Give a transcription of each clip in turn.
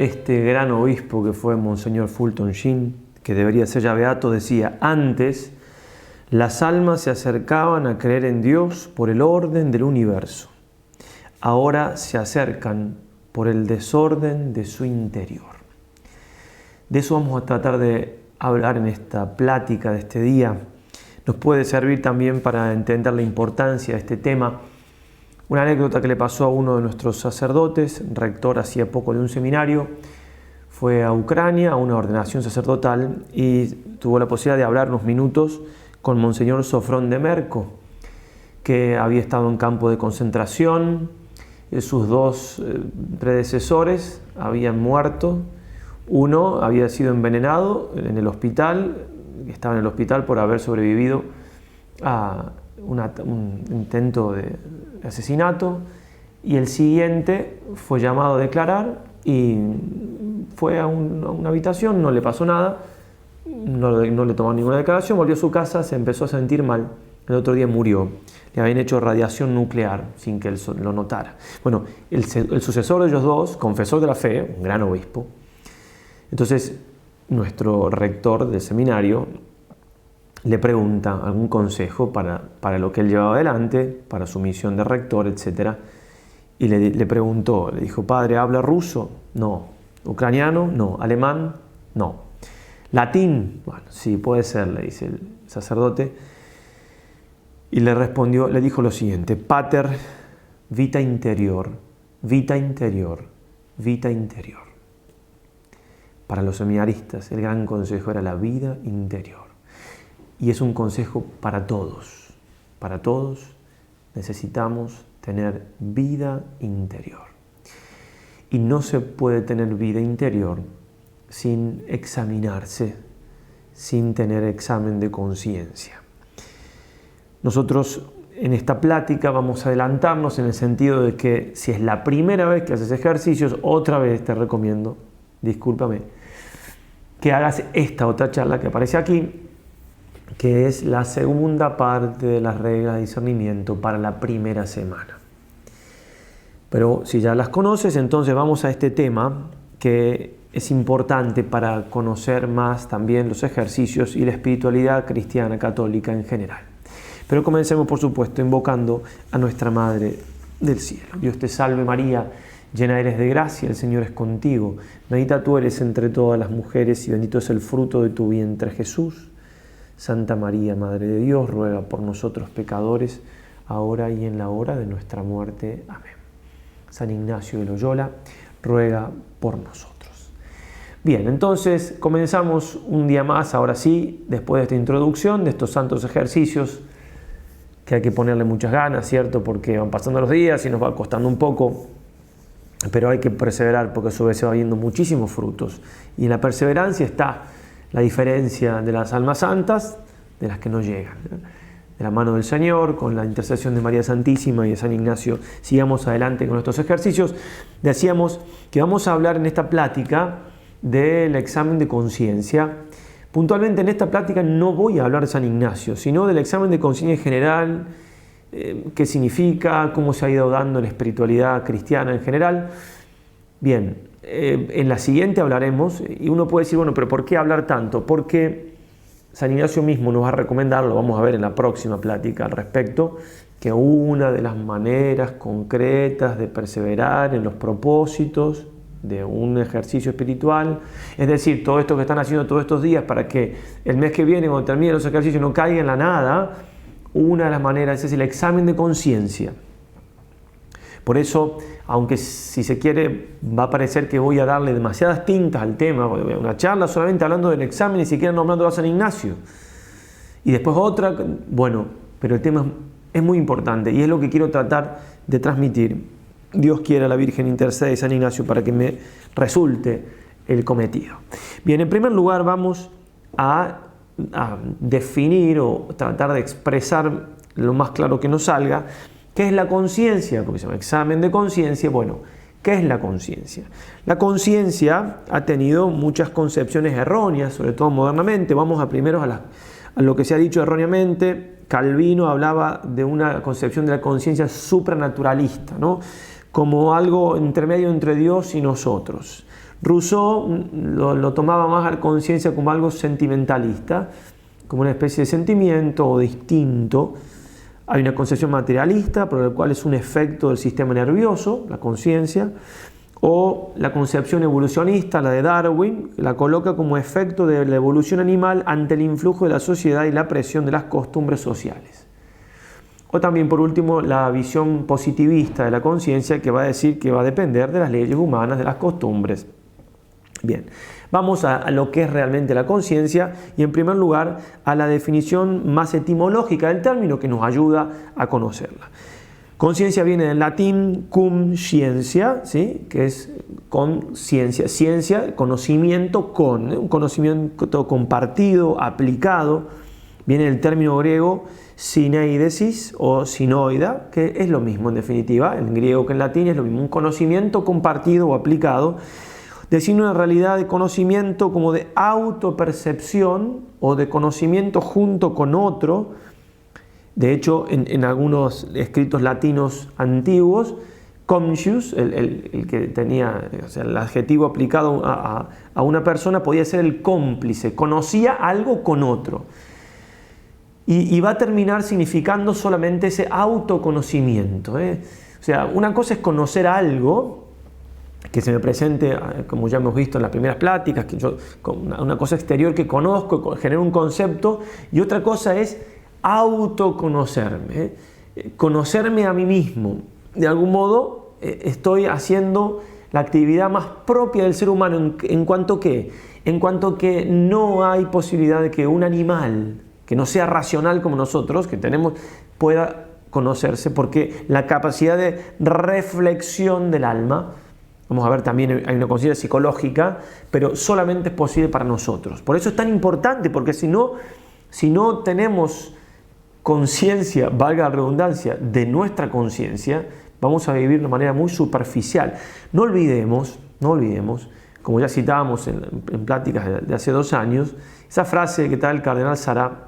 este gran obispo que fue Monseñor Fulton Sheen, que debería ser ya beato, decía: antes las almas se acercaban a creer en Dios por el orden del universo. Ahora se acercan por el desorden de su interior. De eso vamos a tratar de hablar en esta plática de este día. Nos puede servir también para entender la importancia de este tema. Una anécdota que le pasó a uno de nuestros sacerdotes, rector hacía poco de un seminario, fue a Ucrania a una ordenación sacerdotal y tuvo la posibilidad de hablar unos minutos con Monseñor Sofrón de Merco, que había estado en campo de concentración. Sus dos predecesores habían muerto. Uno había sido envenenado en el hospital, estaba en el hospital por haber sobrevivido a un intento de asesinato, y el siguiente fue llamado a declarar y fue a una habitación, no le pasó nada, no le tomó ninguna declaración, volvió a su casa, se empezó a sentir mal, el otro día murió. Le habían hecho radiación nuclear sin que él lo notara. Bueno, el sucesor de ellos dos, confesor de la fe, un gran obispo. Entonces, nuestro rector del seminario le pregunta algún consejo para lo que él llevaba adelante, para su misión de rector, etc. Y le preguntó, le dijo: padre, ¿habla ruso? No. ¿Ucraniano? No. ¿Alemán? No. ¿Latín? Bueno, sí, puede ser, le dice el sacerdote. Y le respondió, le dijo lo siguiente: pater, vita interior, vita interior, vita interior. Para los seminaristas, el gran consejo era la vida interior. Y es un consejo para todos. Para todos necesitamos tener vida interior. Y no se puede tener vida interior sin examinarse, sin tener examen de conciencia. Nosotros en esta plática vamos a adelantarnos en el sentido de que si es la primera vez que haces ejercicios, otra vez te recomiendo, discúlpame, que hagas esta otra charla que aparece aquí, que es la segunda parte de las reglas de discernimiento para la primera semana. Pero si ya las conoces, entonces vamos a este tema que es importante para conocer más también los ejercicios y la espiritualidad cristiana católica en general. Pero comencemos, por supuesto, invocando a nuestra Madre del Cielo. Dios te salve María, llena eres de gracia, el Señor es contigo. Bendita tú eres entre todas las mujeres y bendito es el fruto de tu vientre Jesús. Santa María, Madre de Dios, ruega por nosotros pecadores, ahora y en la hora de nuestra muerte. Amén. San Ignacio de Loyola, ruega por nosotros. Bien, entonces comenzamos un día más, ahora sí, después de esta introducción, de estos santos ejercicios, que hay que ponerle muchas ganas, ¿cierto? Porque van pasando los días y nos va costando un poco, pero hay que perseverar porque a su vez se va viendo muchísimos frutos. Y en la perseverancia está la diferencia de las almas santas de las que no llegan. De la mano del Señor, con la intercesión de María Santísima y de San Ignacio, sigamos adelante con nuestros ejercicios. Decíamos que vamos a hablar en esta plática del examen de conciencia. Puntualmente en esta plática no voy a hablar de San Ignacio, sino del examen de conciencia en general, qué significa, cómo se ha ido dando la espiritualidad cristiana en general. Bien, en la siguiente hablaremos, y uno puede decir, bueno, pero ¿por qué hablar tanto? Porque San Ignacio mismo nos va a recomendar, lo vamos a ver en la próxima plática al respecto, que una de las maneras concretas de perseverar en los propósitos de un ejercicio espiritual, es decir, todo esto que están haciendo todos estos días para que el mes que viene, cuando terminen los ejercicios, no caiga en la nada, una de las maneras es el examen de conciencia. Por eso, aunque si se quiere va a parecer que voy a darle demasiadas tintas al tema, una charla solamente hablando del examen, ni siquiera nombrando a San Ignacio, y después otra, bueno, pero el tema es muy importante y es lo que quiero tratar de transmitir. Dios quiera, la Virgen intercede de San Ignacio para que me resulte el cometido. Bien, en primer lugar vamos a definir o tratar de expresar lo más claro que nos salga qué es la conciencia, porque se llama examen de conciencia. Bueno, ¿qué es la conciencia? La conciencia ha tenido muchas concepciones erróneas, sobre todo modernamente. Vamos primero a lo que se ha dicho erróneamente. Calvino hablaba de una concepción de la conciencia supranaturalista, ¿no? Como algo intermedio entre Dios y nosotros. Rousseau lo tomaba más a la conciencia como algo sentimentalista, como una especie de sentimiento o de instinto. Hay una concepción materialista, por la cual es un efecto del sistema nervioso, la conciencia, o la concepción evolucionista, la de Darwin, la coloca como efecto de la evolución animal ante el influjo de la sociedad y la presión de las costumbres sociales. O también, por último, la visión positivista de la conciencia, que va a decir que va a depender de las leyes humanas, de las costumbres. Bien, vamos a lo que es realmente la conciencia y, en primer lugar, a la definición más etimológica del término que nos ayuda a conocerla. Conciencia viene del latín cum scientia, ¿sí? Que es con ciencia. Ciencia, conocimiento con, un conocimiento compartido, aplicado. Viene del término griego syneidesis o sinoida, que es lo mismo en definitiva, en griego que en latín es lo mismo, un conocimiento compartido o aplicado. Designa una realidad de conocimiento como de autopercepción o de conocimiento junto con otro. De hecho, en algunos escritos latinos antiguos, conscius, el que tenía, o sea, el adjetivo aplicado a una persona, podía ser el cómplice, conocía algo con otro. Y va a terminar significando solamente ese autoconocimiento. O sea, una cosa es conocer algo, que se me presente, como ya hemos visto en las primeras pláticas, que yo, una cosa exterior que conozco, genero un concepto, y otra cosa es autoconocerme, conocerme a mí mismo. De algún modo estoy haciendo la actividad más propia del ser humano en cuanto que no hay posibilidad de que un animal que no sea racional como nosotros, que tenemos, pueda conocerse, porque la capacidad de reflexión del alma, vamos a ver, también hay una conciencia psicológica, pero solamente es posible para nosotros. Por eso es tan importante, porque si no tenemos conciencia, valga la redundancia, de nuestra conciencia, vamos a vivir de una manera muy superficial. No olvidemos, como ya citábamos en pláticas de hace 2 años, esa frase que está el cardenal Sará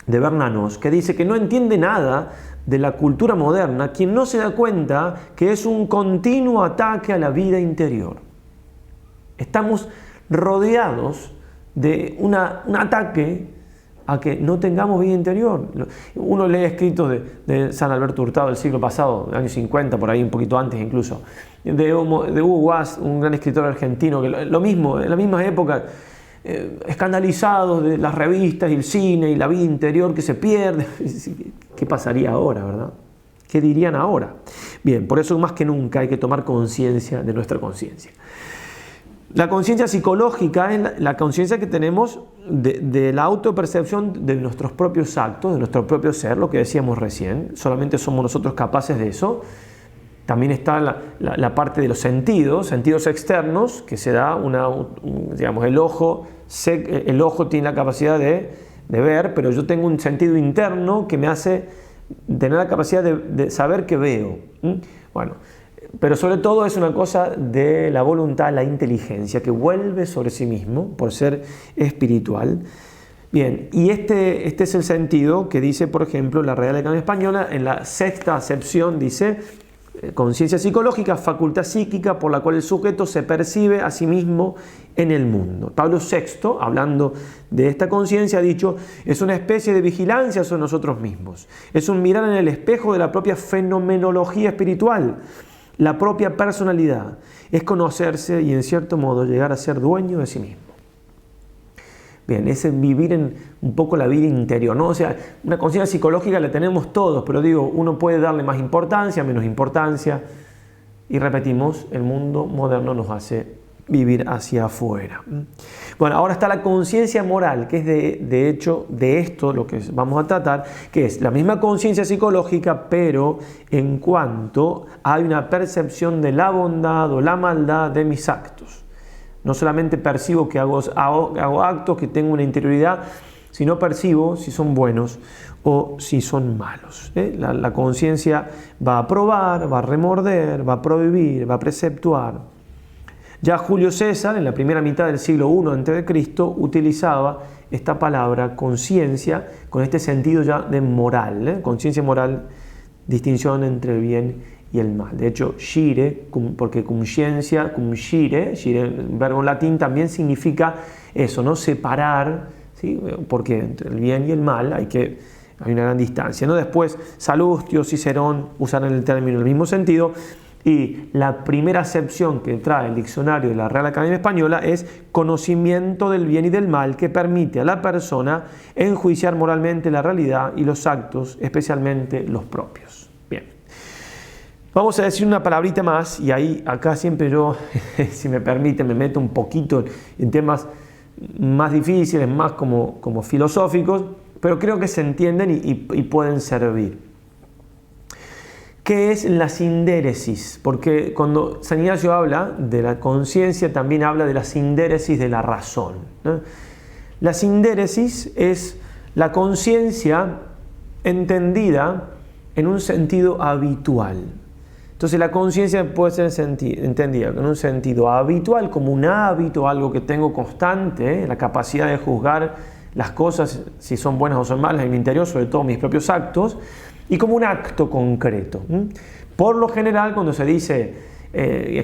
de Bernanos, que dice que no entiende nada de la cultura moderna quien no se da cuenta que es un continuo ataque a la vida interior. Estamos rodeados de un ataque a que no tengamos vida interior. Uno lee escritos de San Alberto Hurtado del siglo pasado, del año 50, por ahí un poquito antes incluso, de Hugo Guas, un gran escritor argentino, que lo mismo, en la misma época, escandalizados de las revistas y el cine y la vida interior que se pierde. ¿Qué pasaría ahora, verdad? ¿Qué dirían ahora? Bien, por eso más que nunca hay que tomar conciencia de nuestra conciencia. La conciencia psicológica es la conciencia que tenemos de la autopercepción de nuestros propios actos, de nuestro propio ser, lo que decíamos recién. Solamente somos nosotros capaces de eso. También está la parte de los sentidos externos, que se da digamos, el ojo tiene la capacidad de ver, pero yo tengo un sentido interno que me hace tener la capacidad de saber que veo. Bueno, pero sobre todo es una cosa de la voluntad, la inteligencia, que vuelve sobre sí mismo por ser espiritual. Bien, y este es el sentido que dice, por ejemplo, la Real Academia Española, en la 6ª acepción dice: conciencia psicológica, facultad psíquica por la cual el sujeto se percibe a sí mismo en el mundo. Pablo VI, hablando de esta conciencia, ha dicho: es una especie de vigilancia sobre nosotros mismos. Es un mirar en el espejo de la propia fenomenología espiritual, la propia personalidad. Es conocerse y, en cierto modo, llegar a ser dueño de sí mismo. Bien, es vivir en un poco la vida interior, ¿no? O sea, una conciencia psicológica la tenemos todos, pero digo, uno puede darle más importancia, menos importancia, y repetimos, el mundo moderno nos hace vivir hacia afuera. Bueno, ahora está la conciencia moral, que es de hecho de esto lo que vamos a tratar, que es la misma conciencia psicológica, pero en cuanto hay una percepción de la bondad o la maldad de mis actos. No solamente percibo que hago actos, que tengo una interioridad, sino percibo si son buenos o si son malos. La conciencia va a aprobar, va a remorder, va a prohibir, va a preceptuar. Ya Julio César, en la primera mitad del siglo I a.C., utilizaba esta palabra conciencia con este sentido ya de moral. Conciencia moral, distinción entre el bien y el mal. De hecho, shire, porque consciencia, shire, verbo en latín, también significa eso, ¿no? Separar, ¿sí? Porque entre el bien y el mal hay una gran distancia, ¿no? Después, Salustio, Cicerón usan el término en el mismo sentido, y la primera acepción que trae el diccionario de la Real Academia Española es conocimiento del bien y del mal que permite a la persona enjuiciar moralmente la realidad y los actos, especialmente los propios. Bien. Vamos a decir una palabrita más, y ahí acá siempre yo, si me permite, me meto un poquito en temas más difíciles, más como filosóficos, pero creo que se entienden y pueden servir. ¿Qué es la sindéresis? Porque cuando San Ignacio habla de la conciencia, también habla de la sindéresis de la razón, ¿no? La sindéresis es la conciencia entendida en un sentido habitual. Entonces la conciencia puede ser entendida en un sentido habitual, como un hábito, algo que tengo constante, la capacidad de juzgar las cosas, si son buenas o son malas en mi interior, sobre todo mis propios actos, y como un acto concreto. Por lo general, cuando se dice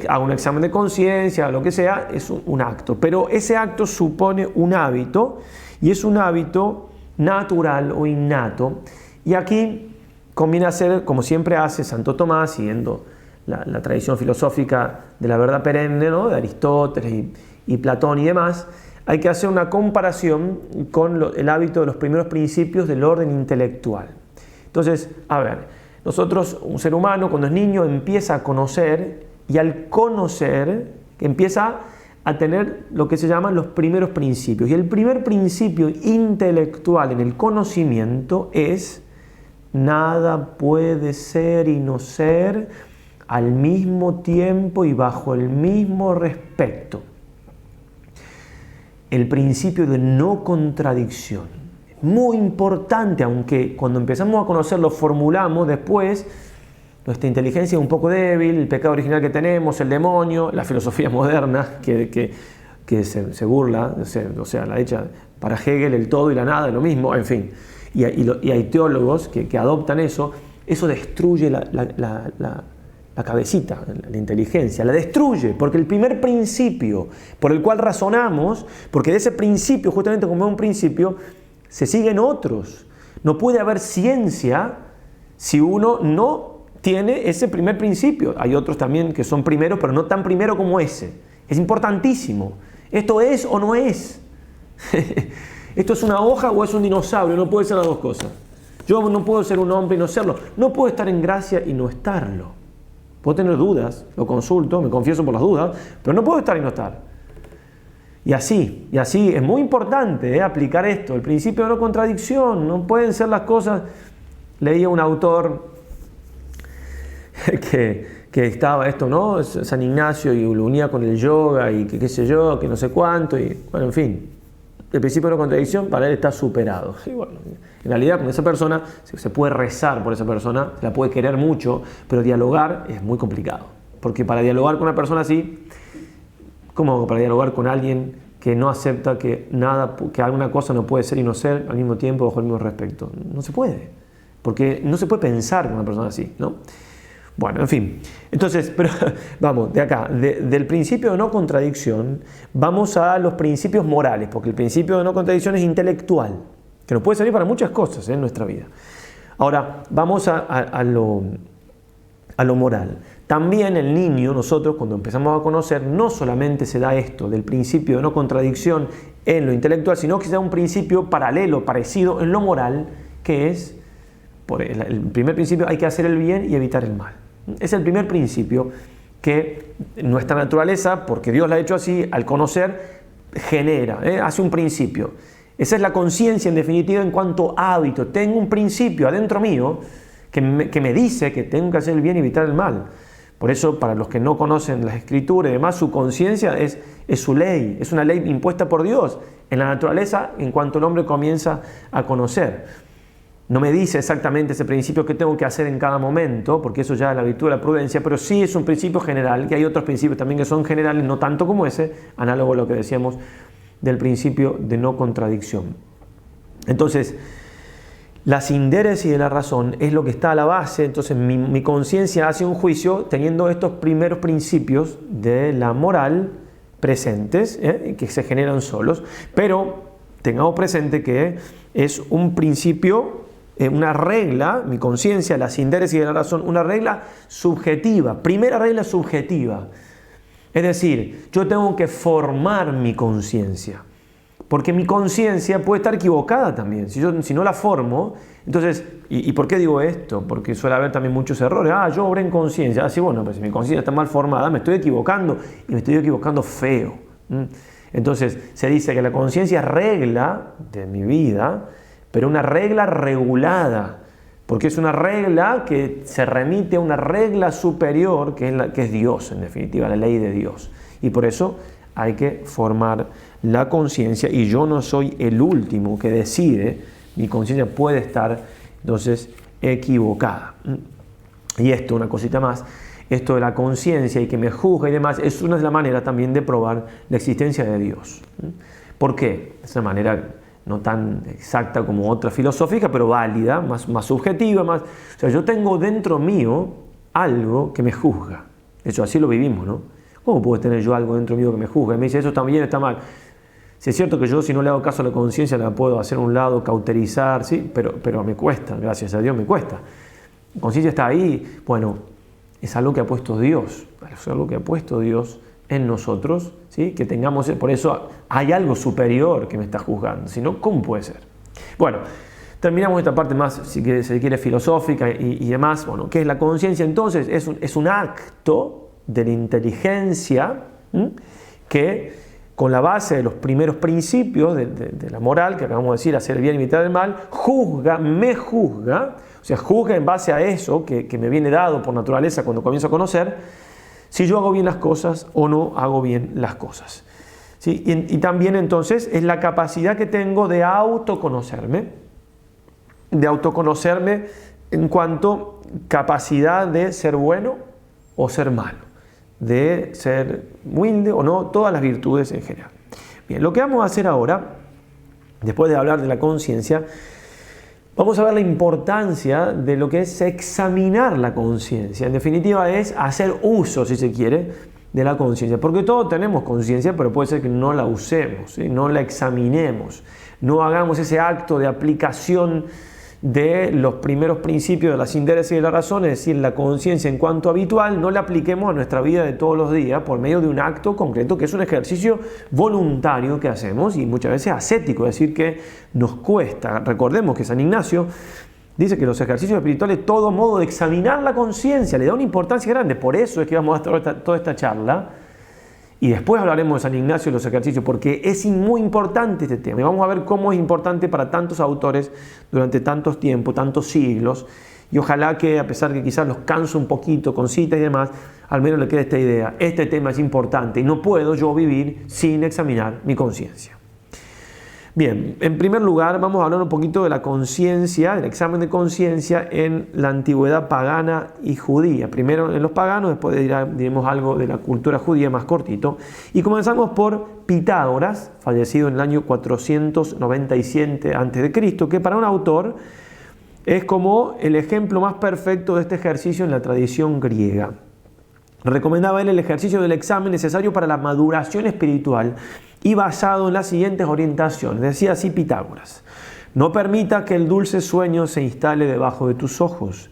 hago un examen de conciencia, lo que sea, es un acto. Pero ese acto supone un hábito, y es un hábito natural o innato. Y aquí conviene hacer, como siempre hace Santo Tomás, siguiendo la tradición filosófica de la verdad perenne, ¿no? De Aristóteles y Platón y demás, hay que hacer una comparación con el hábito de los primeros principios del orden intelectual. Entonces, a ver, nosotros, un ser humano, cuando es niño, empieza a conocer, y al conocer, empieza a tener lo que se llaman los primeros principios. Y el primer principio intelectual en el conocimiento es: nada puede ser y no ser al mismo tiempo y bajo el mismo respecto. El principio de no contradicción. Muy importante, aunque cuando empezamos a conocerlo formulamos, después nuestra inteligencia es un poco débil, el pecado original que tenemos, el demonio, la filosofía moderna que se burla, o sea, la hecha para Hegel el todo y la nada es lo mismo, en fin. Y hay teólogos que adoptan eso destruye la cabecita, la inteligencia, la destruye, porque el primer principio por el cual razonamos, porque de ese principio, justamente como es un principio, se siguen otros. No puede haber ciencia si uno no tiene ese primer principio. Hay otros también que son primeros, pero no tan primero como ese. Es importantísimo. ¿Esto es o no es? ¿Esto es una hoja o es un dinosaurio? No puede ser las dos cosas. Yo no puedo ser un hombre y no serlo. No puedo estar en gracia y no estarlo. Puedo tener dudas, lo consulto, me confieso por las dudas, pero no puedo estar y no estar. Y así es muy importante aplicar esto, el principio de no contradicción. No pueden ser las cosas. Leía un autor que estaba esto, ¿no? San Ignacio, y lo unía con el yoga y que qué sé yo, que no sé cuánto, y bueno, en fin, el principio de no contradicción para él está superado. Y bueno, en realidad con esa persona se puede rezar por esa persona, se la puede querer mucho, pero dialogar es muy complicado, porque para dialogar con una persona así, ¿cómo hago para dialogar con alguien que no acepta que alguna cosa no puede ser y no ser al mismo tiempo bajo el mismo respecto? No se puede, porque no se puede pensar con una persona así, ¿no? Bueno, en fin. Entonces, pero vamos, de acá, del principio de no contradicción, vamos a los principios morales, porque el principio de no contradicción es intelectual, que nos puede servir para muchas cosas en nuestra vida. Ahora, vamos a lo moral. También el niño, nosotros cuando empezamos a conocer, no solamente se da esto del principio de no contradicción en lo intelectual, sino que se da un principio paralelo, parecido en lo moral, que es, por el primer principio, hay que hacer el bien y evitar el mal. Es el primer principio que nuestra naturaleza, porque Dios la ha hecho así, al conocer, genera, hace un principio. Esa es la conciencia en definitiva en cuanto a hábito. Tengo un principio adentro mío que me dice que tengo que hacer el bien y evitar el mal. Por eso, para los que no conocen las Escrituras y demás, su conciencia es su ley, es una ley impuesta por Dios en la naturaleza en cuanto el hombre comienza a conocer. No me dice exactamente ese principio que tengo que hacer en cada momento, porque eso ya es la virtud de la prudencia, pero sí es un principio general, que hay otros principios también que son generales, no tanto como ese, análogo a lo que decíamos del principio de no contradicción. Entonces, La sindéresis de la razón es lo que está a la base, entonces mi conciencia hace un juicio teniendo estos primeros principios de la moral presentes, que se generan solos, pero tengamos presente que es un principio, una regla, mi conciencia, la sindéresis de la razón, una regla subjetiva, primera regla subjetiva. Es decir, yo tengo que formar mi conciencia, porque mi conciencia puede estar equivocada también. Si no la formo, entonces, ¿y por qué digo esto? Porque suele haber también muchos errores. Yo obré en conciencia. Sí, bueno, pues si mi conciencia está mal formada, me estoy equivocando, y me estoy equivocando feo. Entonces, se dice que la conciencia es regla de mi vida, pero una regla regulada, porque es una regla que se remite a una regla superior, que es Dios, en definitiva, la ley de Dios. Y por eso hay que formar la conciencia, y yo no soy el último que decide. Mi conciencia puede estar entonces equivocada. Y esto, una cosita más, esto de la conciencia y que me juzga y demás, es una de las maneras también de probar la existencia de Dios. ¿Por qué? Es una manera no tan exacta como otra filosófica, pero válida, más subjetiva, o sea, yo tengo dentro mío algo que me juzga. De hecho, así lo vivimos, ¿no? ¿Cómo puedo tener yo algo dentro mío que me juzga? Y me dice, eso está bien, está mal. Si es cierto que yo, si no le hago caso a la conciencia, la puedo hacer a un lado, cauterizar, ¿sí? Pero me cuesta, gracias a Dios me cuesta. La conciencia está ahí, bueno, es algo que ha puesto Dios, es algo que ha puesto Dios en nosotros, ¿sí? Que tengamos, por eso hay algo superior que me está juzgando, si no, ¿cómo puede ser? Bueno, terminamos esta parte más, si se quiere, filosófica y demás. Bueno, ¿qué es la conciencia? Entonces, es un acto de la inteligencia, que con la base de los primeros principios de la moral, que acabamos de decir, hacer el bien y evitar el mal, me juzga, o sea, juzga en base a eso que me viene dado por naturaleza cuando comienzo a conocer, si yo hago bien las cosas o no hago bien las cosas. ¿Sí? Y también entonces es la capacidad que tengo de autoconocerme en cuanto capacidad de ser bueno o ser malo, de ser humilde o no, todas las virtudes en general. Bien, lo que vamos a hacer ahora, después de hablar de la conciencia, vamos a ver la importancia de lo que es examinar la conciencia. En definitiva, es hacer uso, si se quiere, de la conciencia. Porque todos tenemos conciencia, pero puede ser que no la usemos, ¿sí? No la examinemos, no hagamos ese acto de aplicación de los primeros principios de la sindéresis de la razón, es decir, la conciencia en cuanto habitual, no la apliquemos a nuestra vida de todos los días por medio de un acto concreto que es un ejercicio voluntario que hacemos y muchas veces ascético, es decir, que nos cuesta. Recordemos que San Ignacio dice que los ejercicios espirituales, todo modo de examinar la conciencia, le da una importancia grande. Por eso es que vamos a hacer toda esta charla. Y después hablaremos de San Ignacio y los ejercicios, porque es muy importante este tema. Y vamos a ver cómo es importante para tantos autores durante tantos tiempos, tantos siglos. Y ojalá que, a pesar que quizás los canso un poquito con citas y demás, al menos le quede esta idea. Este tema es importante y no puedo yo vivir sin examinar mi conciencia. Bien, en primer lugar vamos a hablar un poquito de la conciencia, del examen de conciencia en la antigüedad pagana y judía. Primero en los paganos, después diremos algo de la cultura judía más cortito. Y comenzamos por Pitágoras, fallecido en el año 497 a.C., que para un autor es como el ejemplo más perfecto de este ejercicio en la tradición griega. Recomendaba él el ejercicio del examen necesario para la maduración espiritual y basado en las siguientes orientaciones. Decía así Pitágoras: no permita que el dulce sueño se instale debajo de tus ojos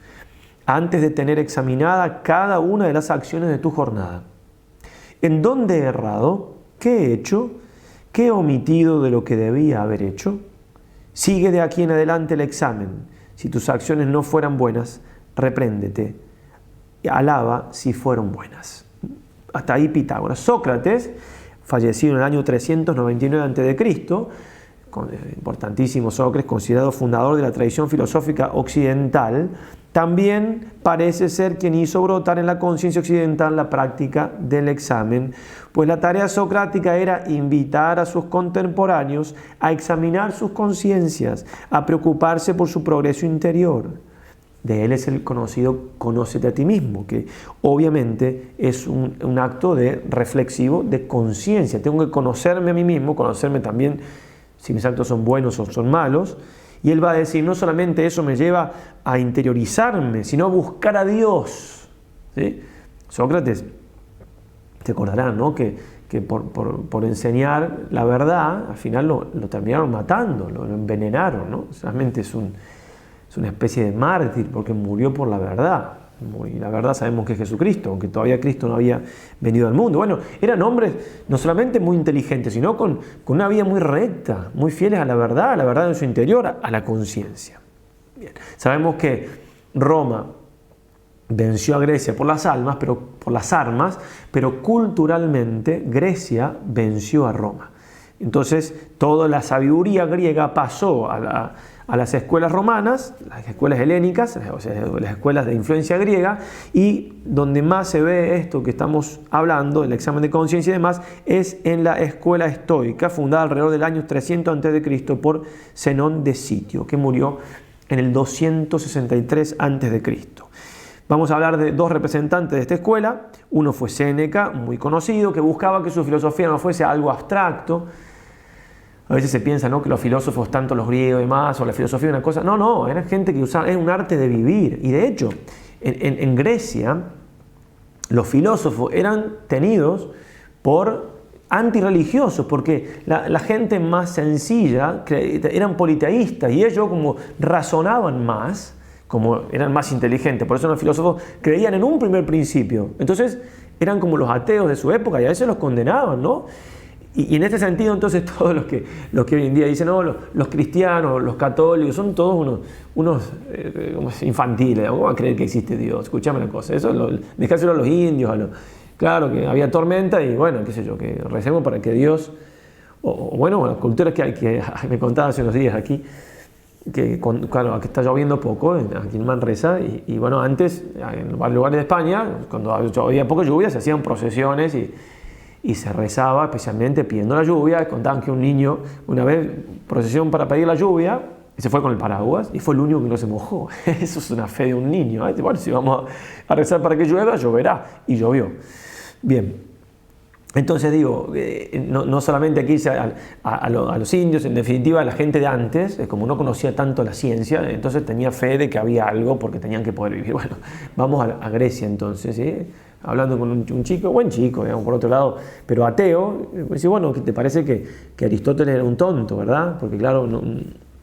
antes de tener examinada cada una de las acciones de tu jornada. ¿En dónde he errado? ¿Qué he hecho? ¿Qué he omitido de lo que debía haber hecho? Sigue de aquí en adelante el examen. Si tus acciones no fueran buenas, repréndete. Alaba si fueron buenas. Hasta ahí Pitágoras. Sócrates, fallecido en el año 399 a.C., importantísimo Sócrates, considerado fundador de la tradición filosófica occidental, también parece ser quien hizo brotar en la conciencia occidental la práctica del examen, pues la tarea socrática era invitar a sus contemporáneos a examinar sus conciencias, a preocuparse por su progreso interior. De él es el conocido Conócete a ti mismo, que obviamente es un acto de reflexivo de conciencia. Tengo que conocerme a mí mismo, conocerme también si mis actos son buenos o son malos, Y él va a decir, no solamente eso me lleva a interiorizarme, sino a buscar a Dios. ¿Sí? Sócrates, te acordarán, ¿no? que por enseñar la verdad, al final lo terminaron matando, lo envenenaron, ¿no? Realmente es una especie de mártir porque murió por la verdad. Y la verdad sabemos que es Jesucristo, aunque todavía Cristo no había venido al mundo. Bueno, eran hombres no solamente muy inteligentes, sino con una vida muy recta, muy fieles a la verdad en su interior, a la conciencia. Bien. Sabemos que Roma venció a Grecia por las armas, pero culturalmente Grecia venció a Roma. Entonces, toda la sabiduría griega pasó a las escuelas romanas, las escuelas helénicas, o sea, las escuelas de influencia griega, y donde más se ve esto que estamos hablando, el examen de conciencia y demás, es en la escuela estoica, fundada alrededor del año 300 a.C. por Zenón de Sitio, que murió en el 263 a.C. Vamos a hablar de dos representantes de esta escuela. Uno fue Séneca, muy conocido, que buscaba que su filosofía no fuese algo abstracto. A veces se piensa, ¿no?, que los filósofos, tanto los griegos y demás, o la filosofía una cosa. No, era gente que usaba, es un arte de vivir. Y de hecho, en Grecia, los filósofos eran tenidos por antirreligiosos, porque la gente más sencilla eran politeístas y ellos como razonaban más, como eran más inteligentes. Por eso los filósofos creían en un primer principio. Entonces eran como los ateos de su época y a veces los condenaban, ¿no? Y en este sentido, entonces, todos los que hoy en día dicen, no, los cristianos, los católicos, son todos unos infantiles. ¿Cómo van a creer que existe Dios? Escuchame una cosa, eso dejárselo a los indios, claro que había tormenta y bueno, qué sé yo, que recemos para que Dios, bueno, las culturas que me contaba hace unos días aquí, claro, aquí está lloviendo poco, aquí en Manresa, y bueno, antes, en varios lugares de España, cuando había poca lluvia, se hacían procesiones y se rezaba especialmente pidiendo la lluvia. Contaban que un niño, una vez, procesión para pedir la lluvia, y se fue con el paraguas, y fue el único que no se mojó. Eso es una fe de un niño. Bueno, si vamos a rezar para que llueva, lloverá. Y llovió. Bien. Entonces digo, no solamente aquí a los indios, en definitiva a la gente de antes, como no conocía tanto la ciencia, entonces tenía fe de que había algo porque tenían que poder vivir. Bueno, vamos a Grecia entonces, ¿sí? Hablando con un chico, buen chico, digamos, por otro lado, pero ateo, dice, bueno, ¿te parece que Aristóteles era un tonto, verdad? Porque claro,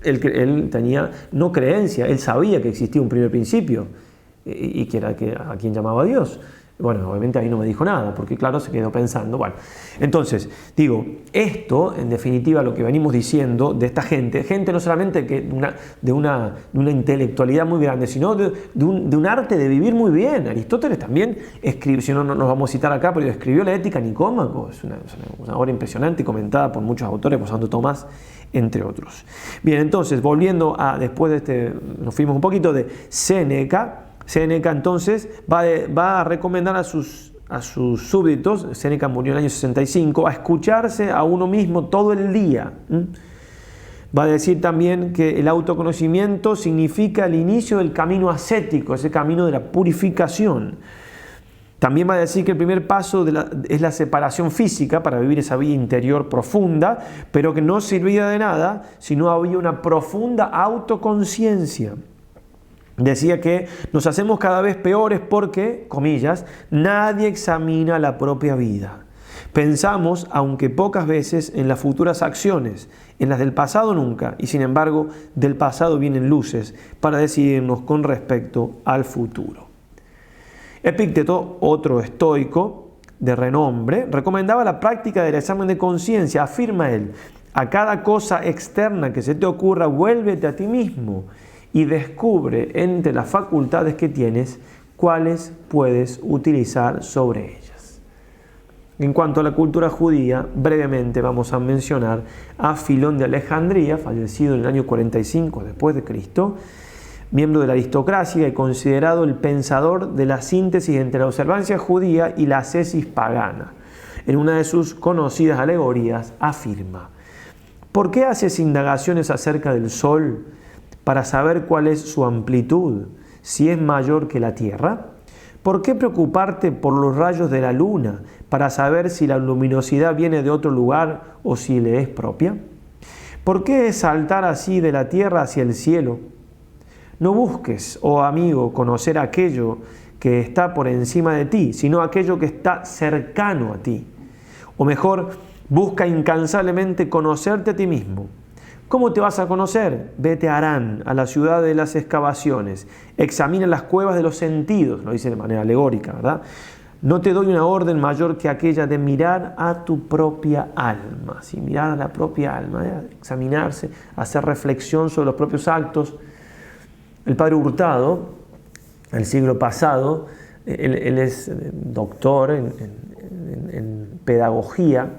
él tenía no creencia, él sabía que existía un primer principio y que era a quien llamaba Dios. Bueno, obviamente ahí no me dijo nada, porque claro, se quedó pensando. Bueno, entonces, digo, esto, en definitiva, lo que venimos diciendo de esta gente no solamente de una intelectualidad muy grande, sino de un arte de vivir muy bien. Aristóteles también escribió, si no nos vamos a citar acá, pero escribió la Ética Nicómaco, es una obra impresionante y comentada por muchos autores, por Santo Tomás, entre otros. Bien, entonces, volviendo después de nos fuimos un poquito de Séneca. Séneca entonces va a recomendar a sus súbditos, Séneca murió en el año 65, a escucharse a uno mismo todo el día. Va a decir también que el autoconocimiento significa el inicio del camino ascético, ese camino de la purificación. También va a decir que el primer paso es la separación física para vivir esa vida interior profunda, pero que no servía de nada si no había una profunda autoconciencia. Decía que nos hacemos cada vez peores porque, comillas, nadie examina la propia vida. Pensamos, aunque pocas veces, en las futuras acciones, en las del pasado nunca, y sin embargo, del pasado vienen luces para decidirnos con respecto al futuro. Epícteto, otro estoico de renombre, recomendaba la práctica del examen de conciencia. Afirma él, a cada cosa externa que se te ocurra, vuélvete a ti mismo y descubre entre las facultades que tienes cuáles puedes utilizar sobre ellas. En cuanto a la cultura judía, brevemente vamos a mencionar a Filón de Alejandría, fallecido en el año 45 después de Cristo, miembro de la aristocracia y considerado el pensador de la síntesis entre la observancia judía y la ascesis pagana. En una de sus conocidas alegorías afirma: ¿por qué haces indagaciones acerca del sol para saber cuál es su amplitud, si es mayor que la tierra? ¿Por qué preocuparte por los rayos de la luna para saber si la luminosidad viene de otro lugar o si le es propia? ¿Por qué saltar así de la tierra hacia el cielo? No busques, oh amigo, conocer aquello que está por encima de ti, sino aquello que está cercano a ti. O mejor, busca incansablemente conocerte a ti mismo. ¿Cómo te vas a conocer? Vete a Harán, a la ciudad de las excavaciones. Examina las cuevas de los sentidos, lo dice de manera alegórica, ¿verdad? No te doy una orden mayor que aquella de mirar a tu propia alma. ¿Sí? Mirar a la propia alma, examinarse, hacer reflexión sobre los propios actos. El padre Hurtado, el siglo pasado, él es doctor en pedagogía,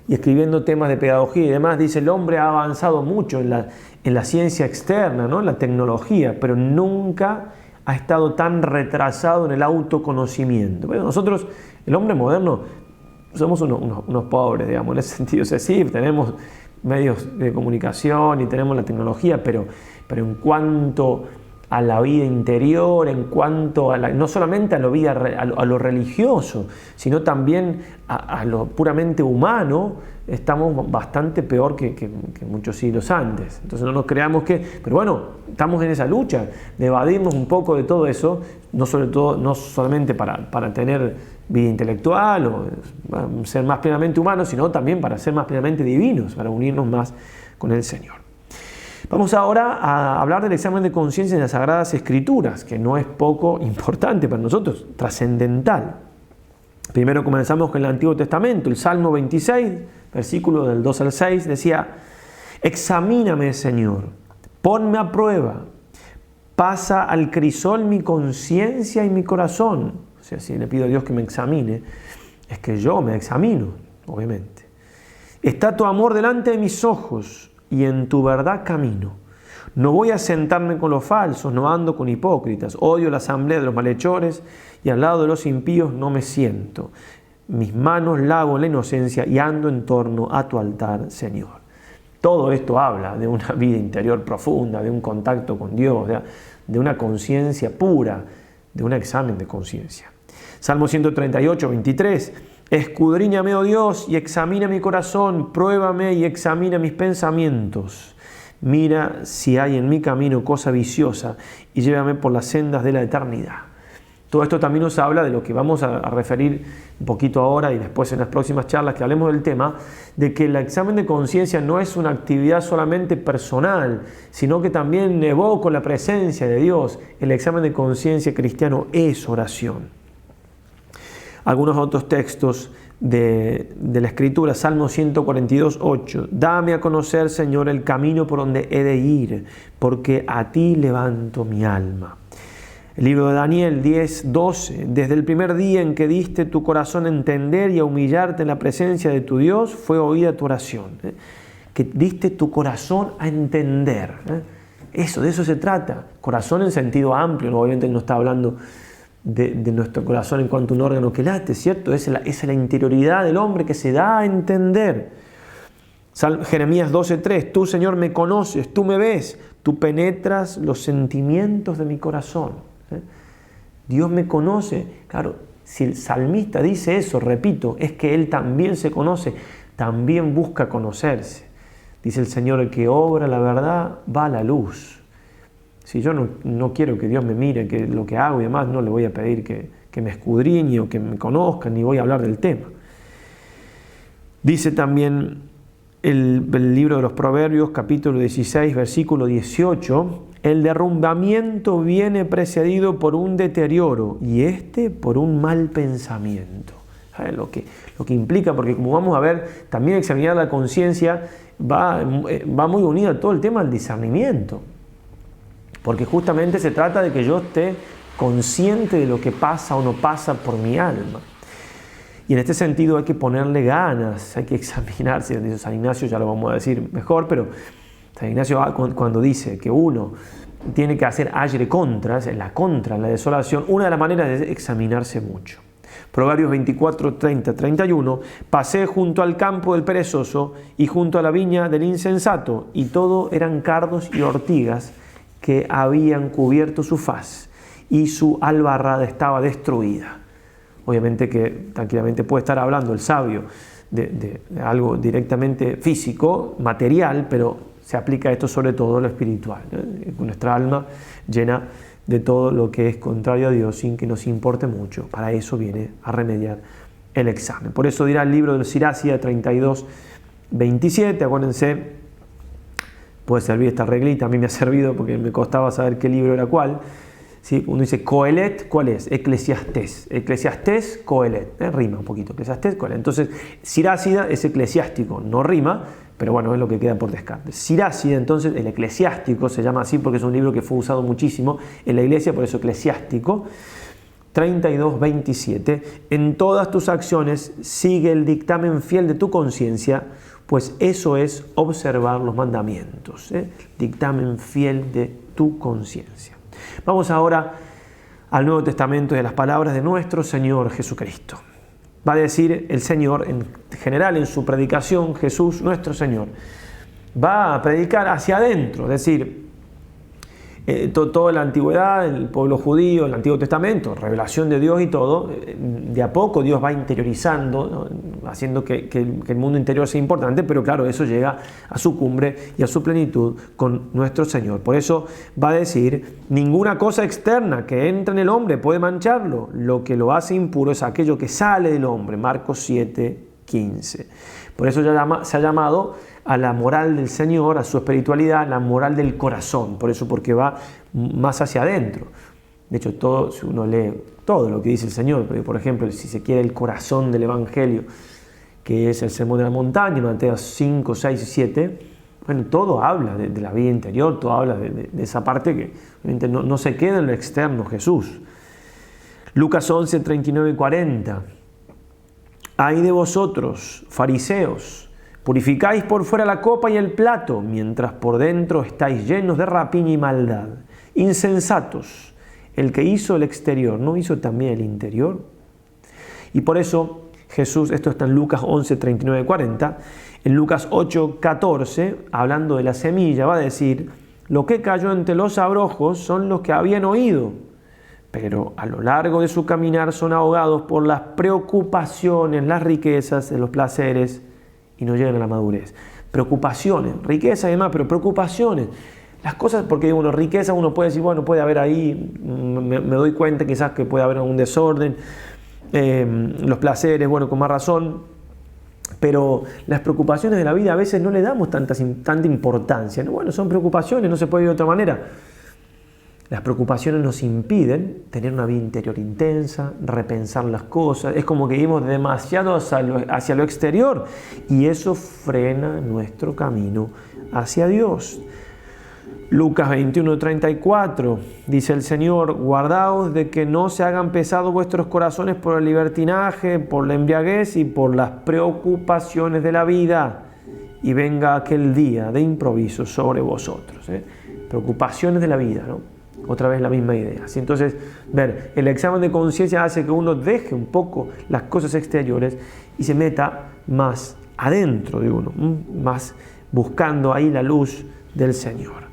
y escribiendo temas de pedagogía y demás, dice: el hombre ha avanzado mucho en la ciencia externa, ¿no? En la tecnología, pero nunca ha estado tan retrasado en el autoconocimiento. Bueno, nosotros, el hombre moderno, somos unos pobres, digamos, en ese sentido. O sea, sí, tenemos medios de comunicación y tenemos la tecnología, pero en cuanto a la vida interior, en cuanto a no solamente a lo religioso, sino también a lo puramente humano, estamos bastante peor que muchos siglos antes. Entonces no nos creamos pero bueno, estamos en esa lucha de evadirnos un poco de todo eso, no solamente para tener vida intelectual o ser más plenamente humanos, sino también para ser más plenamente divinos, para unirnos más con el Señor. Vamos ahora a hablar del examen de conciencia en las Sagradas Escrituras, que no es poco importante para nosotros, trascendental. Primero comenzamos con el Antiguo Testamento, el Salmo 26, versículo del 2 al 6, decía: examíname, Señor, ponme a prueba, pasa al crisol mi conciencia y mi corazón. O sea, si le pido a Dios que me examine, es que yo me examino, obviamente. Está tu amor delante de mis ojos, y en tu verdad camino. No voy a sentarme con los falsos, no ando con hipócritas. Odio la asamblea de los malhechores, y al lado de los impíos no me siento. Mis manos lavo en la inocencia y ando en torno a tu altar, Señor. Todo esto habla de una vida interior profunda, de un contacto con Dios, de una conciencia pura, de un examen de conciencia. Salmo 138, 23. Escudriñame, oh Dios, y examina mi corazón, pruébame y examina mis pensamientos. Mira si hay en mi camino cosa viciosa y llévame por las sendas de la eternidad. Todo esto también nos habla de lo que vamos a referir un poquito ahora y después en las próximas charlas que hablemos del tema, de que el examen de conciencia no es una actividad solamente personal, sino que también evoca la presencia de Dios. El examen de conciencia cristiano es oración. Algunos otros textos de la Escritura, Salmo 142, 8. Dame a conocer, Señor, el camino por donde he de ir, porque a ti levanto mi alma. El libro de Daniel 10, 12. Desde el primer día en que diste tu corazón a entender y a humillarte en la presencia de tu Dios, fue oída tu oración. Que diste tu corazón a entender. De eso se trata. Corazón en sentido amplio, ¿no? Obviamente no está hablando de nuestro corazón en cuanto a un órgano que late, ¿cierto? Es la interioridad del hombre que se da a entender. Jeremías 12:3, tú, Señor, me conoces, tú me ves, tú penetras los sentimientos de mi corazón. Dios me conoce. Claro, si el salmista dice eso, repito, es que él también se conoce, también busca conocerse. Dice el Señor, el que obra la verdad va a la luz. Si yo no quiero que Dios me mire, que lo que hago y demás, no le voy a pedir que me escudriñe o que me conozca, ni voy a hablar del tema. Dice también el libro de los Proverbios, capítulo 16, versículo 18, el derrumbamiento viene precedido por un deterioro y por un mal pensamiento. ¿Sabe? Lo que implica, porque como vamos a ver, también examinar la conciencia va muy unida a todo el tema del discernimiento. Porque justamente se trata de que yo esté consciente de lo que pasa o no pasa por mi alma. Y en este sentido hay que ponerle ganas, hay que examinarse. Dice San Ignacio, ya lo vamos a decir mejor, pero San Ignacio cuando dice que uno tiene que hacer agere contras, en la desolación, una de las maneras es examinarse mucho. Proverbios 24, 30, 31, pasé junto al campo del perezoso y junto a la viña del insensato, y todo eran cardos y ortigas que habían cubierto su faz, y su albarrada estaba destruida. Obviamente que tranquilamente puede estar hablando el sabio de algo directamente físico, material, pero se aplica esto sobre todo a lo espiritual, ¿no? Nuestra alma llena de todo lo que es contrario a Dios sin que nos importe mucho. Para eso viene a remediar el examen. Por eso dirá el libro del Siracida 32:27, acuérdense, puede servir esta reglita, a mí me ha servido porque me costaba saber qué libro era cuál. ¿Sí? Uno dice Coelet, ¿cuál es? Eclesiastés. Eclesiastés, Coelet. Rima un poquito. Eclesiastés, Coelet. Entonces, Siracida es eclesiástico, no rima, pero bueno, es lo que queda por descarte. Siracida, entonces, el eclesiástico, se llama así porque es un libro que fue usado muchísimo en la iglesia, por eso eclesiástico. 32:27. En todas tus acciones sigue el dictamen fiel de tu conciencia, pues eso es observar los mandamientos. Dictamen fiel de tu conciencia. Vamos ahora al Nuevo Testamento y a las palabras de nuestro Señor Jesucristo. Va a decir el Señor, en general en su predicación, Jesús, nuestro Señor, va a predicar hacia adentro, es decir, toda la antigüedad, el pueblo judío, el Antiguo Testamento, revelación de Dios y todo, de a poco Dios va interiorizando, ¿no? Haciendo que el mundo interior sea importante, pero claro, eso llega a su cumbre y a su plenitud con nuestro Señor. Por eso va a decir, ninguna cosa externa que entra en el hombre puede mancharlo, lo que lo hace impuro es aquello que sale del hombre, Marcos 7:15. Por eso se ha llamado a la moral del Señor, a su espiritualidad, la moral del corazón. Por eso, porque va más hacia adentro. De hecho, si uno lee todo lo que dice el Señor, por ejemplo, si se quiere el corazón del Evangelio, que es el Sermón de la Montaña, Mateo 5, 6 y 7, bueno, todo habla de la vida interior, todo habla de esa parte que obviamente no se queda en lo externo, Jesús. Lucas 11, 39 y 40. Ay de vosotros, fariseos, purificáis por fuera la copa y el plato, mientras por dentro estáis llenos de rapiña y maldad. Insensatos, el que hizo el exterior, ¿no hizo también el interior? Y por eso Jesús, esto está en Lucas 11, 39 y 40, en Lucas 8, 14, hablando de la semilla, va a decir, lo que cayó entre los abrojos son los que habían oído, pero a lo largo de su caminar son ahogados por las preocupaciones, las riquezas, los placeres, y no llegan a la madurez. Preocupaciones, riqueza y demás, pero preocupaciones. Las cosas, porque bueno, riqueza uno puede decir, bueno, puede haber ahí, me doy cuenta quizás que puede haber algún desorden, los placeres, bueno, con más razón, pero las preocupaciones de la vida a veces no le damos tanta importancia, ¿no? Bueno, son preocupaciones, no se puede ir de otra manera. Las preocupaciones nos impiden tener una vida interior intensa, repensar las cosas. Es como que vivimos demasiado hacia lo exterior y eso frena nuestro camino hacia Dios. Lucas 21:34 dice el Señor, guardaos de que no se hagan pesados vuestros corazones por el libertinaje, por la embriaguez y por las preocupaciones de la vida, y venga aquel día de improviso sobre vosotros. Preocupaciones de la vida, ¿no? Otra vez la misma idea. ¿Sí? Entonces, el examen de conciencia hace que uno deje un poco las cosas exteriores y se meta más adentro de uno, más buscando ahí la luz del Señor.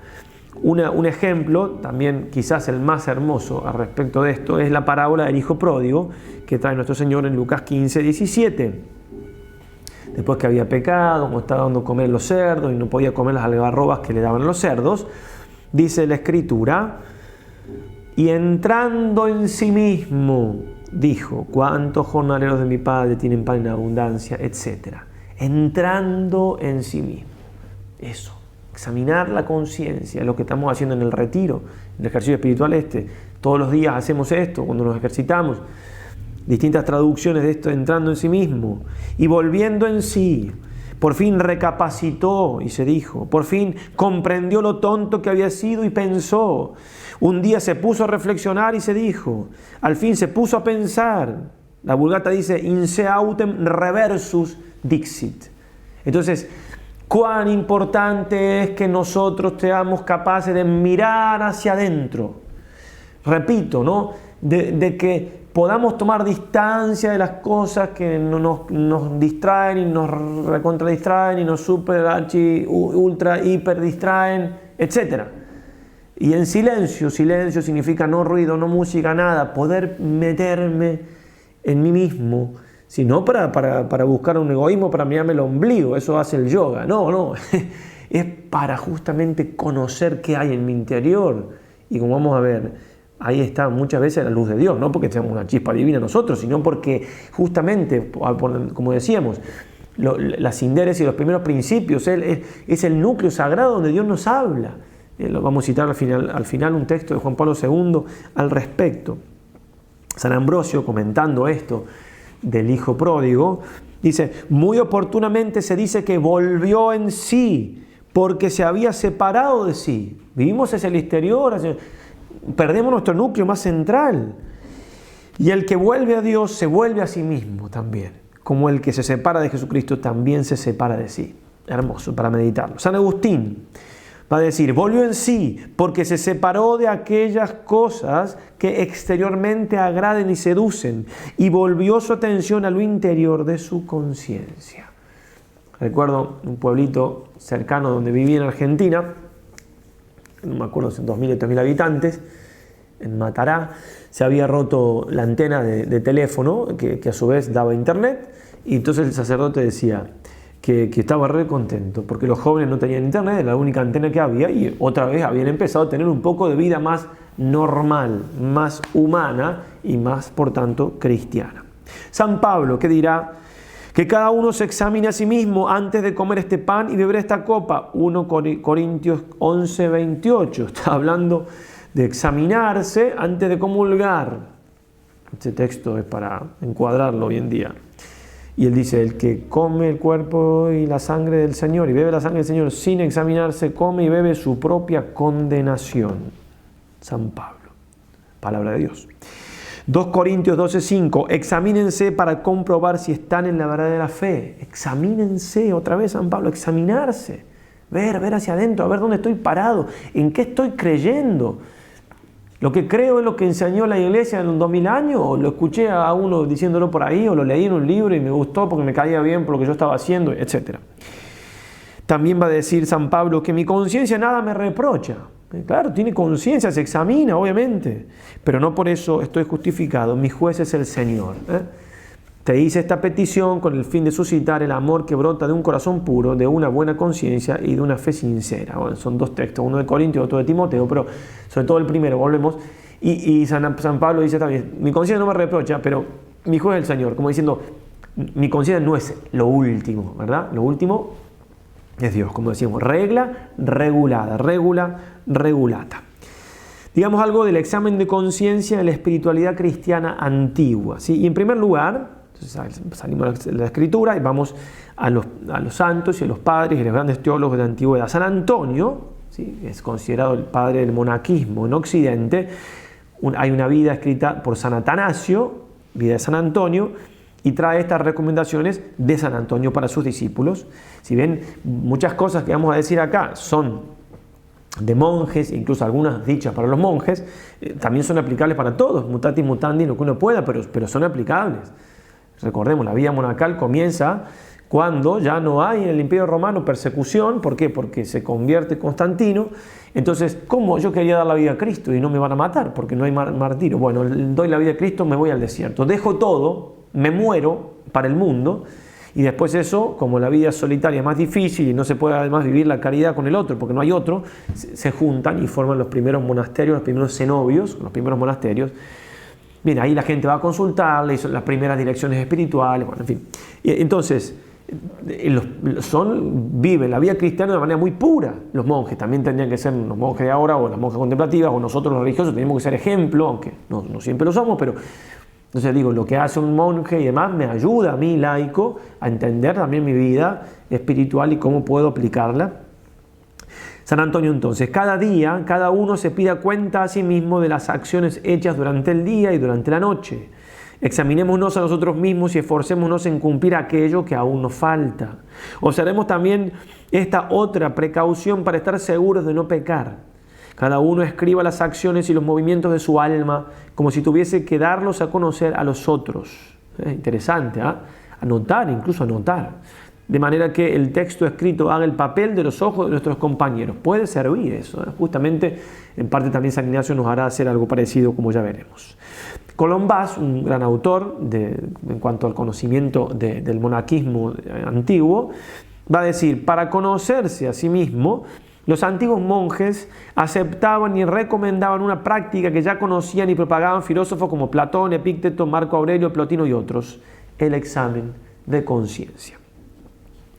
Un ejemplo, también quizás el más hermoso al respecto de esto, es la parábola del hijo pródigo que trae nuestro Señor en Lucas 15:17. Después que había pecado, como estaba dando a comer los cerdos y no podía comer las algarrobas que le daban los cerdos, dice la Escritura, y entrando en sí mismo, dijo, ¿cuántos jornaleros de mi Padre tienen pan en abundancia? Etcétera. Entrando en sí mismo. Eso. Examinar la conciencia, lo que estamos haciendo en el retiro, en el ejercicio espiritual todos los días hacemos esto, cuando nos ejercitamos, distintas traducciones de esto, entrando en sí mismo, y volviendo en sí, por fin recapacitó y se dijo, por fin comprendió lo tonto que había sido y pensó, un día se puso a reflexionar y se dijo, al fin se puso a pensar, la Vulgata dice, in se autem reversus dixit. Entonces, cuán importante es que nosotros seamos capaces de mirar hacia adentro. Repito, ¿no? De que podamos tomar distancia de las cosas que nos distraen y nos recontradistraen y nos super, archi, ultra, hiper distraen, etc. Y en silencio significa no ruido, no música, nada, poder meterme en mí mismo, sino para buscar un egoísmo, para mirarme el ombligo, eso hace el yoga, no, es para justamente conocer qué hay en mi interior. Y como vamos a ver, ahí está muchas veces la luz de Dios, no porque seamos una chispa divina nosotros, sino porque justamente, como decíamos, la sindéresis y los primeros principios es el núcleo sagrado donde Dios nos habla. Lo vamos a citar al final un texto de Juan Pablo II al respecto. San Ambrosio, comentando esto del hijo pródigo, dice: muy oportunamente se dice que volvió en sí porque se había separado de sí. Vivimos hacia el exterior, perdemos nuestro núcleo más central. Y el que vuelve a Dios se vuelve a sí mismo también, como el que se separa de Jesucristo también se separa de sí. Hermoso para meditarlo. San Agustín va a decir: volvió en sí porque se separó de aquellas cosas que exteriormente agraden y seducen y volvió su atención a lo interior de su conciencia. Recuerdo un pueblito cercano donde viví en Argentina, no me acuerdo si 2.000 o 3.000 habitantes, en Matará. Se había roto la antena de teléfono que a su vez daba internet, y entonces el sacerdote decía que estaba re contento porque los jóvenes no tenían internet, era la única antena que había, y otra vez habían empezado a tener un poco de vida más normal, más humana y más, por tanto, cristiana. San Pablo, ¿qué dirá? Que cada uno se examine a sí mismo antes de comer este pan y beber esta copa. 1 Corintios 11, 28. Está hablando de examinarse antes de comulgar. Este texto es para encuadrarlo hoy en día. Y él dice: el que come el cuerpo y la sangre del Señor y bebe la sangre del Señor sin examinarse, come y bebe su propia condenación. San Pablo, palabra de Dios. 2 Corintios 12:5, examínense para comprobar si están en la verdadera fe. Examínense, otra vez San Pablo, examinarse. Ver hacia adentro, a ver dónde estoy parado, en qué estoy creyendo. ¿Lo que creo es lo que enseñó la iglesia en 2000 años? ¿O lo escuché a uno diciéndolo por ahí? ¿O lo leí en un libro y me gustó porque me caía bien por lo que yo estaba haciendo? Etcétera. También va a decir San Pablo que mi conciencia nada me reprocha. Claro, tiene conciencia, se examina, obviamente. Pero no por eso estoy justificado. Mi juez es el Señor. Te hice esta petición con el fin de suscitar el amor que brota de un corazón puro, de una buena conciencia y de una fe sincera. Bueno, son dos textos, uno de Corintios y otro de Timoteo, pero sobre todo el primero, volvemos. Y San Pablo dice también: mi conciencia no me reprocha, pero mi juez es el Señor. Como diciendo, mi conciencia no es lo último, ¿verdad? Lo último es Dios, como decíamos, regla regulada, regula regulata. Digamos algo del examen de conciencia de la espiritualidad cristiana antigua, ¿sí? Y en primer lugar, entonces salimos de la Escritura y vamos a los santos y a los padres y a los grandes teólogos de la antigüedad. San Antonio, ¿sí?, es considerado el padre del monaquismo en Occidente. Hay una vida escrita por San Atanasio, vida de San Antonio, y trae estas recomendaciones de San Antonio para sus discípulos. Si bien muchas cosas que vamos a decir acá son de monjes, incluso algunas dichas para los monjes, también son aplicables para todos, mutatis mutandis, lo que uno pueda, pero son aplicables. Recordemos, la vida monacal comienza cuando ya no hay en el Imperio Romano persecución. ¿Por qué? Porque se convierte Constantino. Entonces, ¿cómo yo quería dar la vida a Cristo y no me van a matar porque no hay martirio? Bueno, doy la vida a Cristo, me voy al desierto, dejo todo, me muero para el mundo, y después eso, como la vida solitaria es más difícil y no se puede además vivir la caridad con el otro porque no hay otro, se juntan y forman los primeros monasterios, los primeros cenobios, los primeros monasterios. Bien, ahí la gente va a consultarle, y son las primeras direcciones espirituales, bueno, en fin. Entonces, viven la vida cristiana de manera muy pura. Los monjes también tendrían que ser los monjes de ahora, o las monjas contemplativas, o nosotros los religiosos tenemos que ser ejemplo, aunque no siempre lo somos, pero entonces digo, lo que hace un monje y demás me ayuda a mí, laico, a entender también mi vida espiritual y cómo puedo aplicarla. San Antonio, entonces, cada día, cada uno se pida cuenta a sí mismo de las acciones hechas durante el día y durante la noche. Examinémonos a nosotros mismos y esforcémonos en cumplir aquello que aún nos falta. Observemos también esta otra precaución para estar seguros de no pecar. Cada uno escriba las acciones y los movimientos de su alma como si tuviese que darlos a conocer a los otros. Interesante, ¿eh? Anotar, incluso anotar. De manera que el texto escrito haga el papel de los ojos de nuestros compañeros. Puede servir eso, ¿eh? Justamente, en parte también San Ignacio nos hará hacer algo parecido, como ya veremos. Colombás, un gran autor en cuanto al conocimiento del monaquismo antiguo, Va a decir, para conocerse a sí mismo, los antiguos monjes aceptaban y recomendaban una práctica que ya conocían y propagaban filósofos como Platón, Epicteto, Marco Aurelio, Plotino y otros: el examen de conciencia.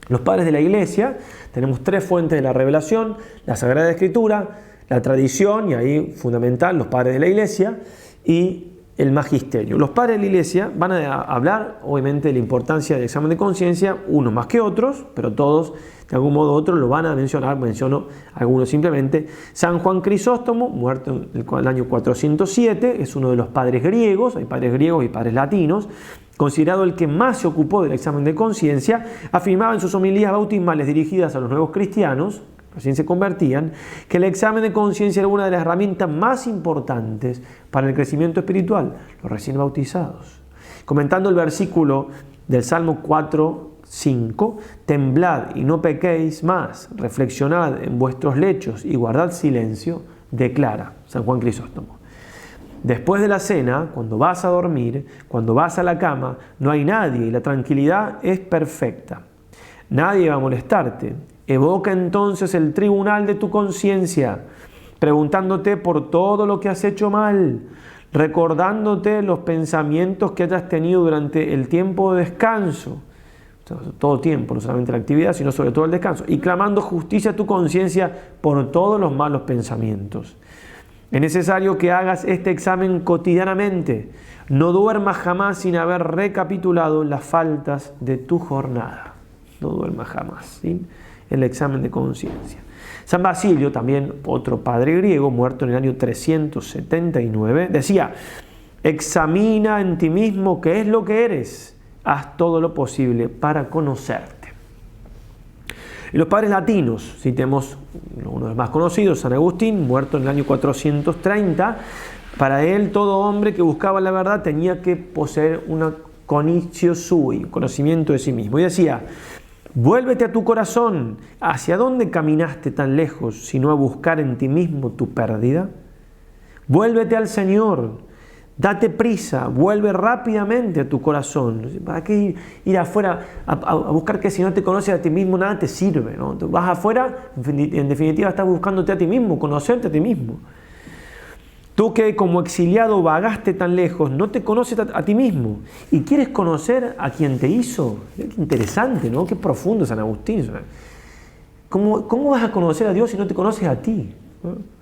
Los padres de la Iglesia, tenemos tres fuentes de la revelación: la Sagrada Escritura, la tradición, y ahí fundamental, los padres de la Iglesia, y el magisterio. Los padres de la Iglesia van a hablar, obviamente, de la importancia del examen de conciencia, unos más que otros, pero todos, de algún modo u otro, lo van a mencionar. Menciono algunos simplemente. San Juan Crisóstomo, muerto en el año 407, es uno de los padres griegos, hay padres griegos y padres latinos, considerado el que más se ocupó del examen de conciencia. Afirmaba en sus homilías bautismales dirigidas a los nuevos cristianos, recién se convertían, que el examen de conciencia era una de las herramientas más importantes para el crecimiento espiritual, los recién bautizados. Comentando el versículo del Salmo 4:5, temblad y no pequéis más, reflexionad en vuestros lechos y guardad silencio, declara San Juan Crisóstomo. Después de la cena, cuando vas a dormir, cuando vas a la cama, no hay nadie y la tranquilidad es perfecta. Nadie va a molestarte. Evoca entonces el tribunal de tu conciencia, preguntándote por todo lo que has hecho mal, recordándote los pensamientos que hayas tenido durante el tiempo de descanso, todo tiempo, no solamente la actividad, sino sobre todo el descanso, y clamando justicia a tu conciencia por todos los malos pensamientos. Es necesario que hagas este examen cotidianamente. No duermas jamás sin haber recapitulado las faltas de tu jornada. No duermas jamás sin el examen de conciencia. San Basilio, también otro padre griego, muerto en el año 379, decía: examina en ti mismo qué es lo que eres, haz todo lo posible para conocerte. Y los padres latinos, citemos uno de los más conocidos, San Agustín, muerto en el año 430, para él todo hombre que buscaba la verdad tenía que poseer una cognitio sui, conocimiento de sí mismo. Y decía: vuélvete a tu corazón. ¿Hacia dónde caminaste tan lejos, sino a buscar en ti mismo tu pérdida? Vuélvete al Señor. Date prisa, vuelve rápidamente a tu corazón. ¿Para qué ir afuera a buscar que si no te conoces a ti mismo nada te sirve, ¿no? Vas afuera, en definitiva estás buscándote a ti mismo, conocerte a ti mismo. Tú que como exiliado vagaste tan lejos, no te conoces a ti mismo y quieres conocer a quien te hizo. Qué interesante, ¿no? Qué profundo San Agustín. ¿Cómo vas a conocer a Dios si no te conoces a ti? ¿No?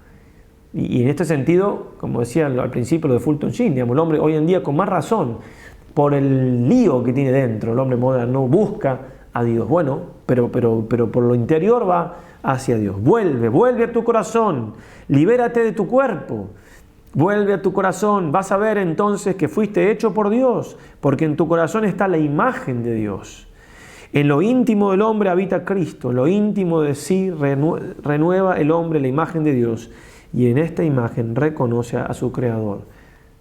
Y en este sentido, como decía al principio lo de Fulton Sheen, digamos, el hombre hoy en día con más razón, por el lío que tiene dentro, el hombre moderno busca a Dios. Bueno, pero por lo interior va hacia Dios. Vuelve a tu corazón, libérate de tu cuerpo. Vuelve a tu corazón, vas a ver entonces que fuiste hecho por Dios, porque en tu corazón está la imagen de Dios. En lo íntimo del hombre habita Cristo, en lo íntimo de sí renueva el hombre la imagen de Dios, y en esta imagen reconoce a su Creador.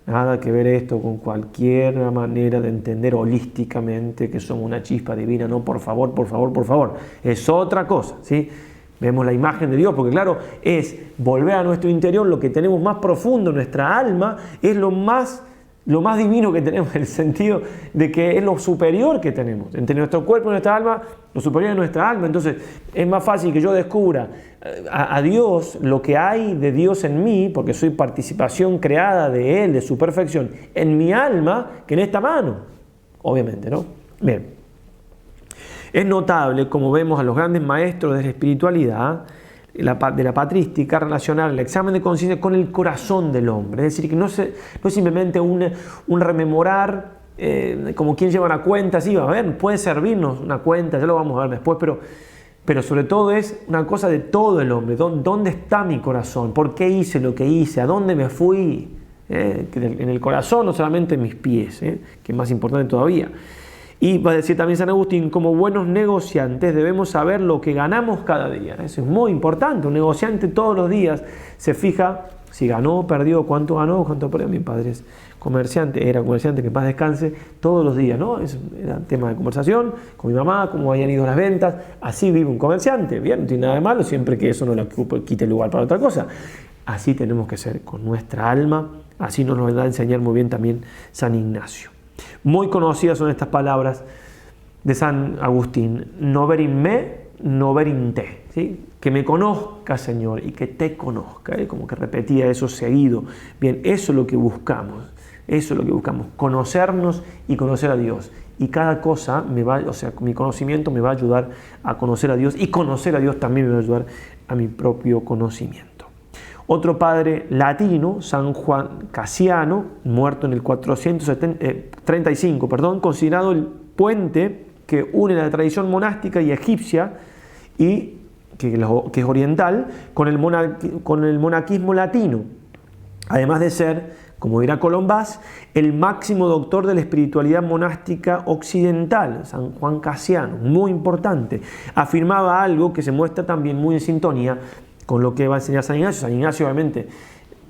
Nada que ver esto con cualquier manera de entender holísticamente que somos una chispa divina. No, por favor, es otra cosa, ¿sí? Vemos la imagen de Dios, porque claro, es volver a nuestro interior, lo que tenemos más profundo, nuestra alma, es lo más divino que tenemos, en el sentido de que es lo superior que tenemos. Entre nuestro cuerpo y nuestra alma, lo superior es nuestra alma. Entonces, es más fácil que yo descubra a Dios, lo que hay de Dios en mí, porque soy participación creada de Él, de su perfección, en mi alma, que en esta mano. Obviamente, ¿no? Bien. Es notable, como vemos a los grandes maestros de la espiritualidad, de la patrística, relacionar el examen de conciencia con el corazón del hombre. Es decir, que no es simplemente un rememorar, como quien lleva una cuenta, sí, a ver, puede servirnos una cuenta, ya lo vamos a ver después, pero sobre todo es una cosa de todo el hombre. ¿Dónde está mi corazón? ¿Por qué hice lo que hice? ¿A dónde me fui? En el corazón, no solamente en mis pies, que es más importante todavía. Y va a decir también San Agustín, como buenos negociantes debemos saber lo que ganamos cada día. Eso es muy importante. Un negociante todos los días se fija si ganó, perdió, cuánto ganó, cuánto perdió. Mi padre es comerciante, era comerciante, que en paz descanse, todos los días, ¿no? Era tema de conversación con mi mamá, cómo habían ido las ventas. Así vive un comerciante. Bien, no tiene nada de malo, siempre que eso no le quite lugar para otra cosa. Así tenemos que ser con nuestra alma. Así nos lo va a enseñar muy bien también San Ignacio. Muy conocidas son estas palabras de San Agustín, nover in me, nover in te, ¿sí? Que me conozca, Señor, y que te conozca, como que repetía eso seguido. Bien, eso es lo que buscamos, conocernos y conocer a Dios. Y cada cosa mi conocimiento me va a ayudar a conocer a Dios, y conocer a Dios también me va a ayudar a mi propio conocimiento. Otro padre latino, San Juan Casiano, muerto en el 435, considerado el puente que une la tradición monástica y egipcia, y que es oriental, con el monaquismo latino, además de ser, como dirá Colombás, el máximo doctor de la espiritualidad monástica occidental. San Juan Casiano, muy importante, afirmaba algo que se muestra también muy en sintonía con lo que va a enseñar San Ignacio. San Ignacio obviamente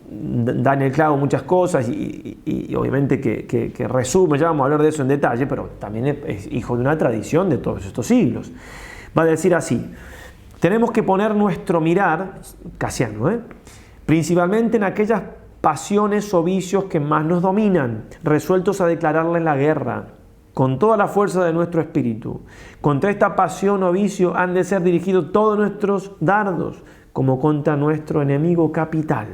da en el clavo muchas cosas y obviamente que resume, ya vamos a hablar de eso en detalle, pero también es hijo de una tradición de todos estos siglos. Va a decir así: tenemos que poner nuestro mirar, Casiano, principalmente en aquellas pasiones o vicios que más nos dominan, resueltos a declararles la guerra con toda la fuerza de nuestro espíritu. Contra esta pasión o vicio han de ser dirigidos todos nuestros dardos, como contra nuestro enemigo capital.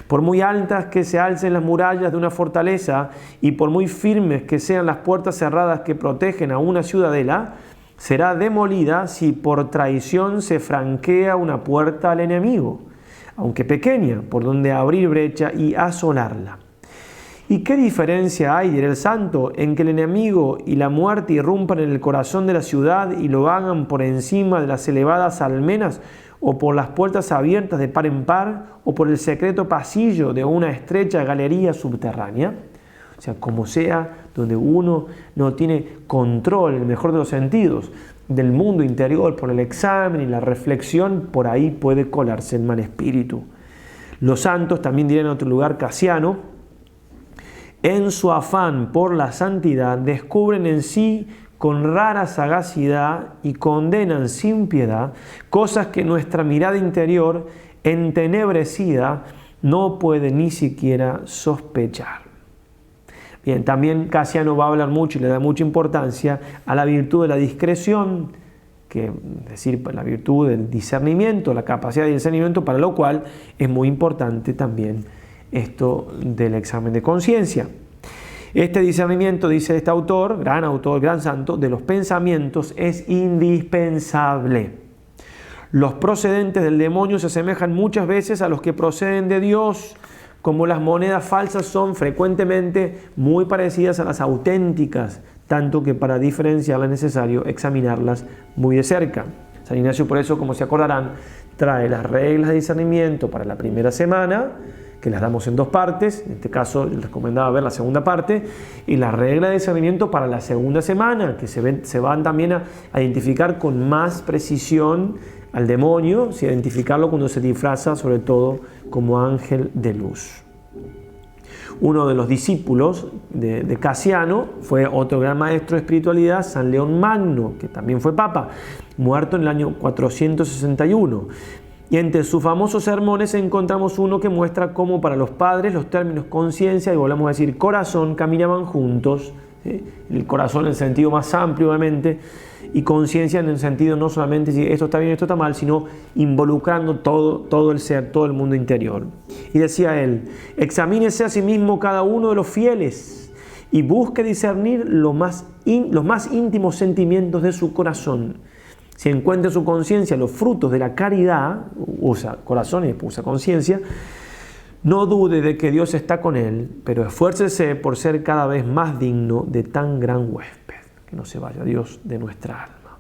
Por muy altas que se alcen las murallas de una fortaleza y por muy firmes que sean las puertas cerradas que protegen a una ciudadela, será demolida si por traición se franquea una puerta al enemigo, aunque pequeña, por donde abrir brecha y asolarla. ¿Y qué diferencia hay, dirá el santo, en que el enemigo y la muerte irrumpan en el corazón de la ciudad y lo hagan por encima de las elevadas almenas, o por las puertas abiertas de par en par, o por el secreto pasillo de una estrecha galería subterránea? O sea, como sea, donde uno no tiene control, en el mejor de los sentidos, del mundo interior, por el examen y la reflexión, por ahí puede colarse el mal espíritu. Los santos, también dirán en otro lugar Casiano, en su afán por la santidad, descubren en sí con rara sagacidad y condenan sin piedad cosas que nuestra mirada interior, entenebrecida, no puede ni siquiera sospechar. Bien, también Casiano va a hablar mucho y le da mucha importancia a la virtud de la discreción, es decir, la virtud del discernimiento, la capacidad de discernimiento, para lo cual es muy importante también esto del examen de conciencia. Este discernimiento, dice este autor, gran santo, de los pensamientos es indispensable. Los procedentes del demonio se asemejan muchas veces a los que proceden de Dios, como las monedas falsas son frecuentemente muy parecidas a las auténticas, tanto que para diferenciarlas es necesario examinarlas muy de cerca. San Ignacio, por eso, como se acordarán, trae las reglas de discernimiento para la primera semana, que las damos en dos partes. En este caso les recomendaba ver la segunda parte, y la regla de discernimiento para la segunda semana, que se van también a identificar con más precisión al demonio, identificarlo cuando se disfraza, sobre todo como ángel de luz. Uno de los discípulos de Casiano fue otro gran maestro de espiritualidad, San León Magno, que también fue papa, muerto en el año 461. Y entre sus famosos sermones encontramos uno que muestra cómo para los padres los términos conciencia y, volvamos a decir, corazón caminaban juntos. El corazón en el sentido más amplio, obviamente, y conciencia en el sentido no solamente si esto está bien, esto está mal, sino involucrando todo el ser, todo el mundo interior. Y decía él: examínese a sí mismo cada uno de los fieles y busque discernir los más íntimos sentimientos de su corazón. Si encuentra en su conciencia los frutos de la caridad, usa corazón y después usa conciencia, no dude de que Dios está con él, pero esfuércese por ser cada vez más digno de tan gran huésped. Que no se vaya Dios de nuestra alma.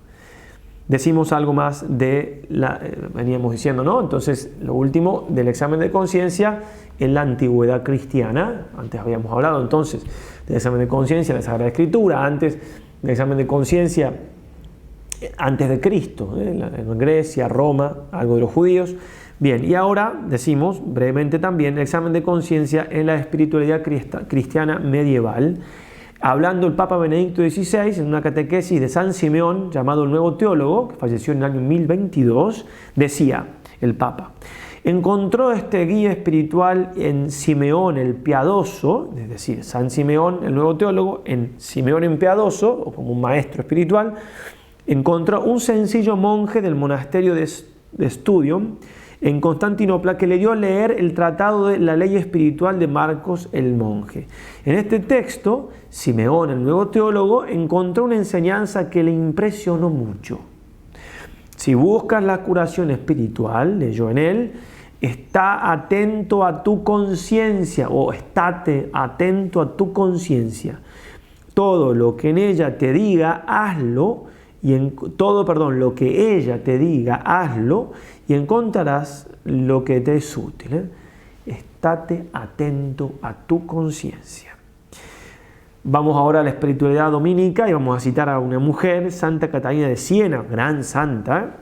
Decimos algo más veníamos diciendo, ¿no? Entonces, lo último del examen de conciencia en la antigüedad cristiana. Antes habíamos hablado entonces del examen de conciencia en la Sagrada Escritura, antes del examen de conciencia antes de Cristo, en Grecia, Roma, algo de los judíos. Bien, y ahora decimos brevemente también el examen de conciencia en la espiritualidad cristiana medieval, hablando el Papa Benedicto XVI en una catequesis de San Simeón, llamado el Nuevo Teólogo, que falleció en el año 1022, decía el Papa: Encontró este guía espiritual en Simeón el Piadoso, es decir, San Simeón, el nuevo teólogo, en Simeón el Piadoso, o como un maestro espiritual, encontró un sencillo monje del monasterio de Studium en Constantinopla que le dio a leer el tratado de la ley espiritual de Marcos el monje. En este texto, Simeón, el nuevo teólogo, encontró una enseñanza que le impresionó mucho. Si buscas la curación espiritual, leyó en él, está atento a tu conciencia, o estate atento a tu conciencia. Todo lo que en ella te diga, hazlo, lo que ella te diga, hazlo, y encontrarás lo que te es útil. Estate atento a tu conciencia. Vamos ahora a la espiritualidad dominica y vamos a citar a una mujer, Santa Catalina de Siena, gran santa,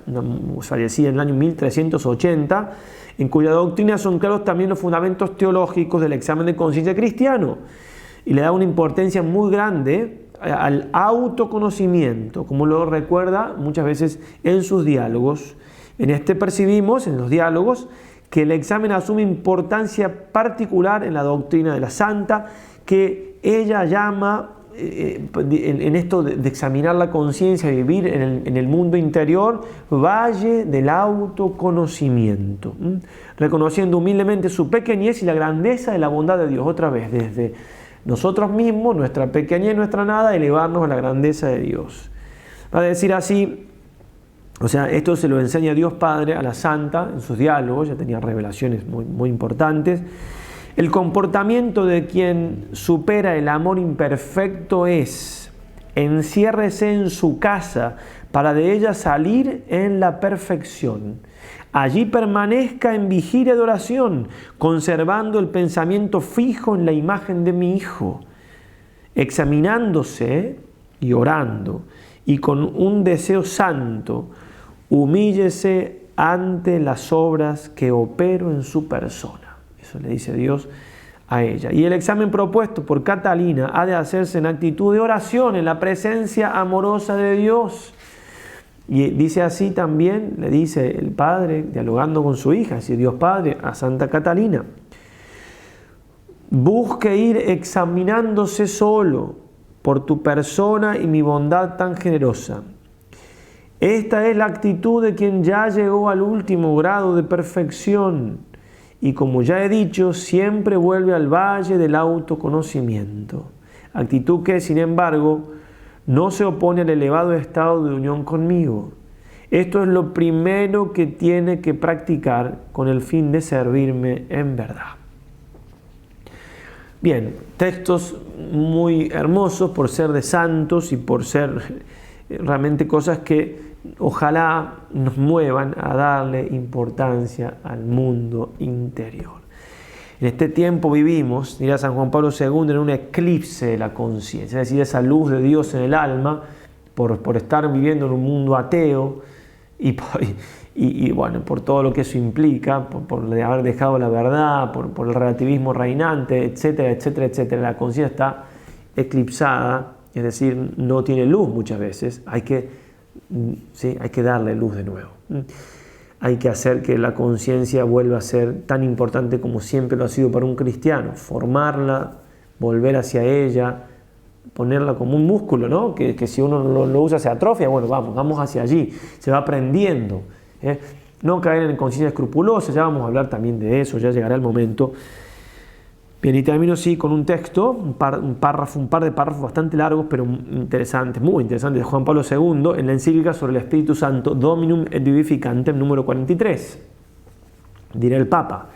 fallecida en el año 1380, en cuya doctrina son claros también los fundamentos teológicos del examen de conciencia cristiano, y le da una importancia muy grande al autoconocimiento, como lo recuerda muchas veces en sus diálogos. En este percibimos, en los diálogos, que el examen asume importancia particular en la doctrina de la santa, que ella llama, en esto de examinar la conciencia, vivir en el mundo interior, valle del autoconocimiento, reconociendo humildemente su pequeñez y la grandeza de la bondad de Dios. Otra vez, desde nosotros mismos, nuestra pequeñez, nuestra nada, elevarnos a la grandeza de Dios. Va a decir así, o sea, esto se lo enseña Dios Padre a la santa en sus diálogos, ya tenía revelaciones muy importantes. El comportamiento de quien supera el amor imperfecto es: enciérrese en su casa para de ella salir en la perfección. Allí permanezca en vigilia de oración, conservando el pensamiento fijo en la imagen de mi Hijo, examinándose y orando, y con un deseo santo, humíllese ante las obras que opero en su persona. Eso le dice Dios a ella. Y el examen propuesto por Catalina ha de hacerse en actitud de oración, en la presencia amorosa de Dios. Y dice así también, le dice el Padre, dialogando con su hija, así Dios Padre, a Santa Catalina: busque ir examinándose solo por tu persona y mi bondad tan generosa. Esta es la actitud de quien ya llegó al último grado de perfección y, como ya he dicho, siempre vuelve al valle del autoconocimiento. Actitud que, sin embargo, no se opone al elevado estado de unión conmigo. Esto es lo primero que tiene que practicar con el fin de servirme en verdad. Bien, textos muy hermosos por ser de santos y por ser realmente cosas que ojalá nos muevan a darle importancia al mundo interior. En este tiempo vivimos, dirá San Juan Pablo II, en un eclipse de la conciencia, es decir, esa luz de Dios en el alma, por estar viviendo en un mundo ateo y bueno, por todo lo que eso implica, por haber dejado la verdad, por el relativismo reinante, etcétera, etcétera, etcétera. La conciencia está eclipsada, es decir, no tiene luz muchas veces. Hay que darle luz de nuevo. Hay que hacer que la conciencia vuelva a ser tan importante como siempre lo ha sido para un cristiano. Formarla, volver hacia ella, ponerla como un músculo, ¿no? Que si uno lo usa se atrofia. Bueno, vamos hacia allí. Se va aprendiendo. No caer en conciencia escrupulosa. Ya vamos a hablar también de eso. Ya llegará el momento. Bien, y termino con un texto, un par de párrafos bastante largos, pero interesantes, muy interesantes, de Juan Pablo II, en la encíclica sobre el Espíritu Santo, Dominum et Vivificantem, número 43. Dirá el Papa: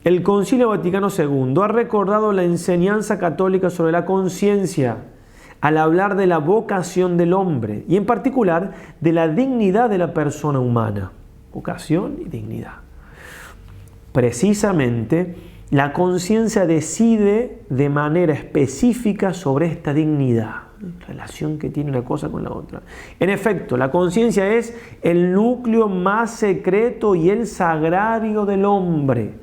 el Concilio Vaticano II ha recordado la enseñanza católica sobre la conciencia al hablar de la vocación del hombre, y en particular de la dignidad de la persona humana. Vocación y dignidad. Precisamente, la conciencia decide de manera específica sobre esta dignidad, relación que tiene una cosa con la otra. En efecto, la conciencia es el núcleo más secreto y el sagrario del hombre,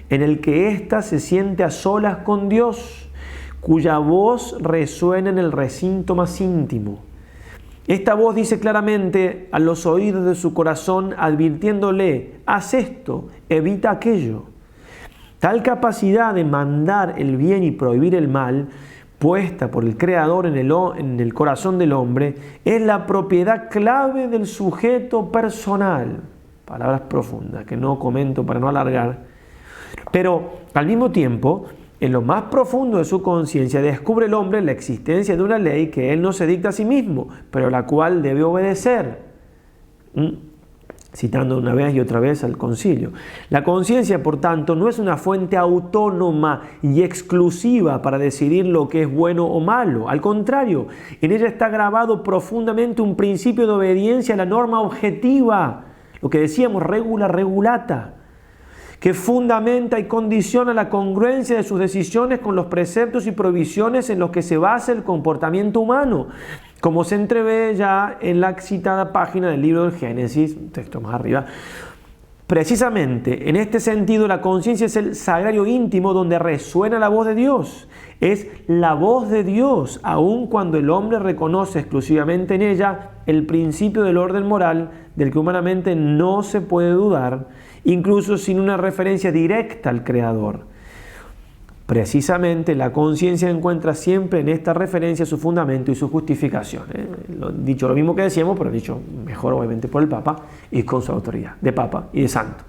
en el que ésta se siente a solas con Dios, cuya voz resuena en el recinto más íntimo. Esta voz dice claramente a los oídos de su corazón, advirtiéndole: haz esto, evita aquello. Tal capacidad de mandar el bien y prohibir el mal, puesta por el Creador en el corazón del hombre, es la propiedad clave del sujeto personal. Palabras profundas que no comento para no alargar. Pero al mismo tiempo, en lo más profundo de su conciencia, descubre el hombre la existencia de una ley que él no se dicta a sí mismo, pero la cual debe obedecer. Citando una vez y otra vez al concilio. La conciencia, por tanto, no es una fuente autónoma y exclusiva para decidir lo que es bueno o malo. Al contrario, en ella está grabado profundamente un principio de obediencia a la norma objetiva, lo que decíamos, regula regulata, que fundamenta y condiciona la congruencia de sus decisiones con los preceptos y provisiones en los que se basa el comportamiento humano, como se entrevé ya en la citada página del libro del Génesis, un texto más arriba. Precisamente en este sentido, la conciencia es el sagrario íntimo donde resuena la voz de Dios. Es la voz de Dios, aun cuando el hombre reconoce exclusivamente en ella el principio del orden moral del que humanamente no se puede dudar, incluso sin una referencia directa al Creador. Precisamente la conciencia encuentra siempre en esta referencia su fundamento y su justificación. Dicho lo mismo que decíamos, pero dicho mejor obviamente por el Papa y con su autoridad, de Papa y de Santo.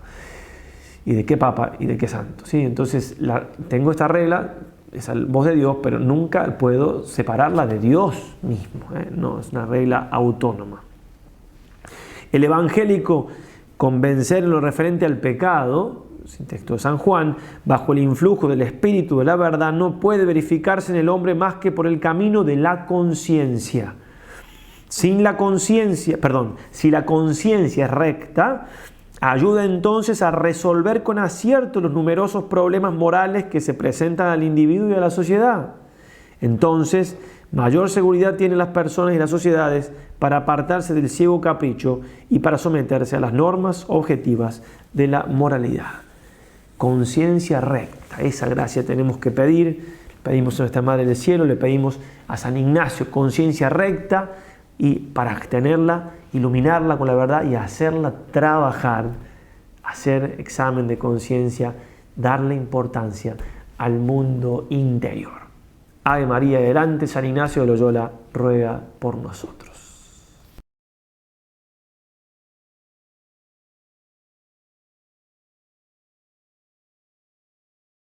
¿Y de qué Papa y de qué Santo? ¿Sí? Entonces tengo esta regla, esa voz de Dios, pero nunca puedo separarla de Dios mismo. No, es una regla autónoma. El evangélico, convencer en lo referente al pecado, sin texto de San Juan, bajo el influjo del espíritu de la verdad, no puede verificarse en el hombre más que por el camino de la conciencia. Si la conciencia es recta, ayuda entonces a resolver con acierto los numerosos problemas morales que se presentan al individuo y a la sociedad. Entonces, mayor seguridad tienen las personas y las sociedades para apartarse del ciego capricho y para someterse a las normas objetivas de la moralidad. Conciencia recta, esa gracia tenemos que pedir. Pedimos a nuestra Madre del Cielo, le pedimos a San Ignacio conciencia recta, y para tenerla, iluminarla con la verdad y hacerla trabajar, hacer examen de conciencia, darle importancia al mundo interior. Ave María, adelante, San Ignacio de Loyola ruega por nosotros.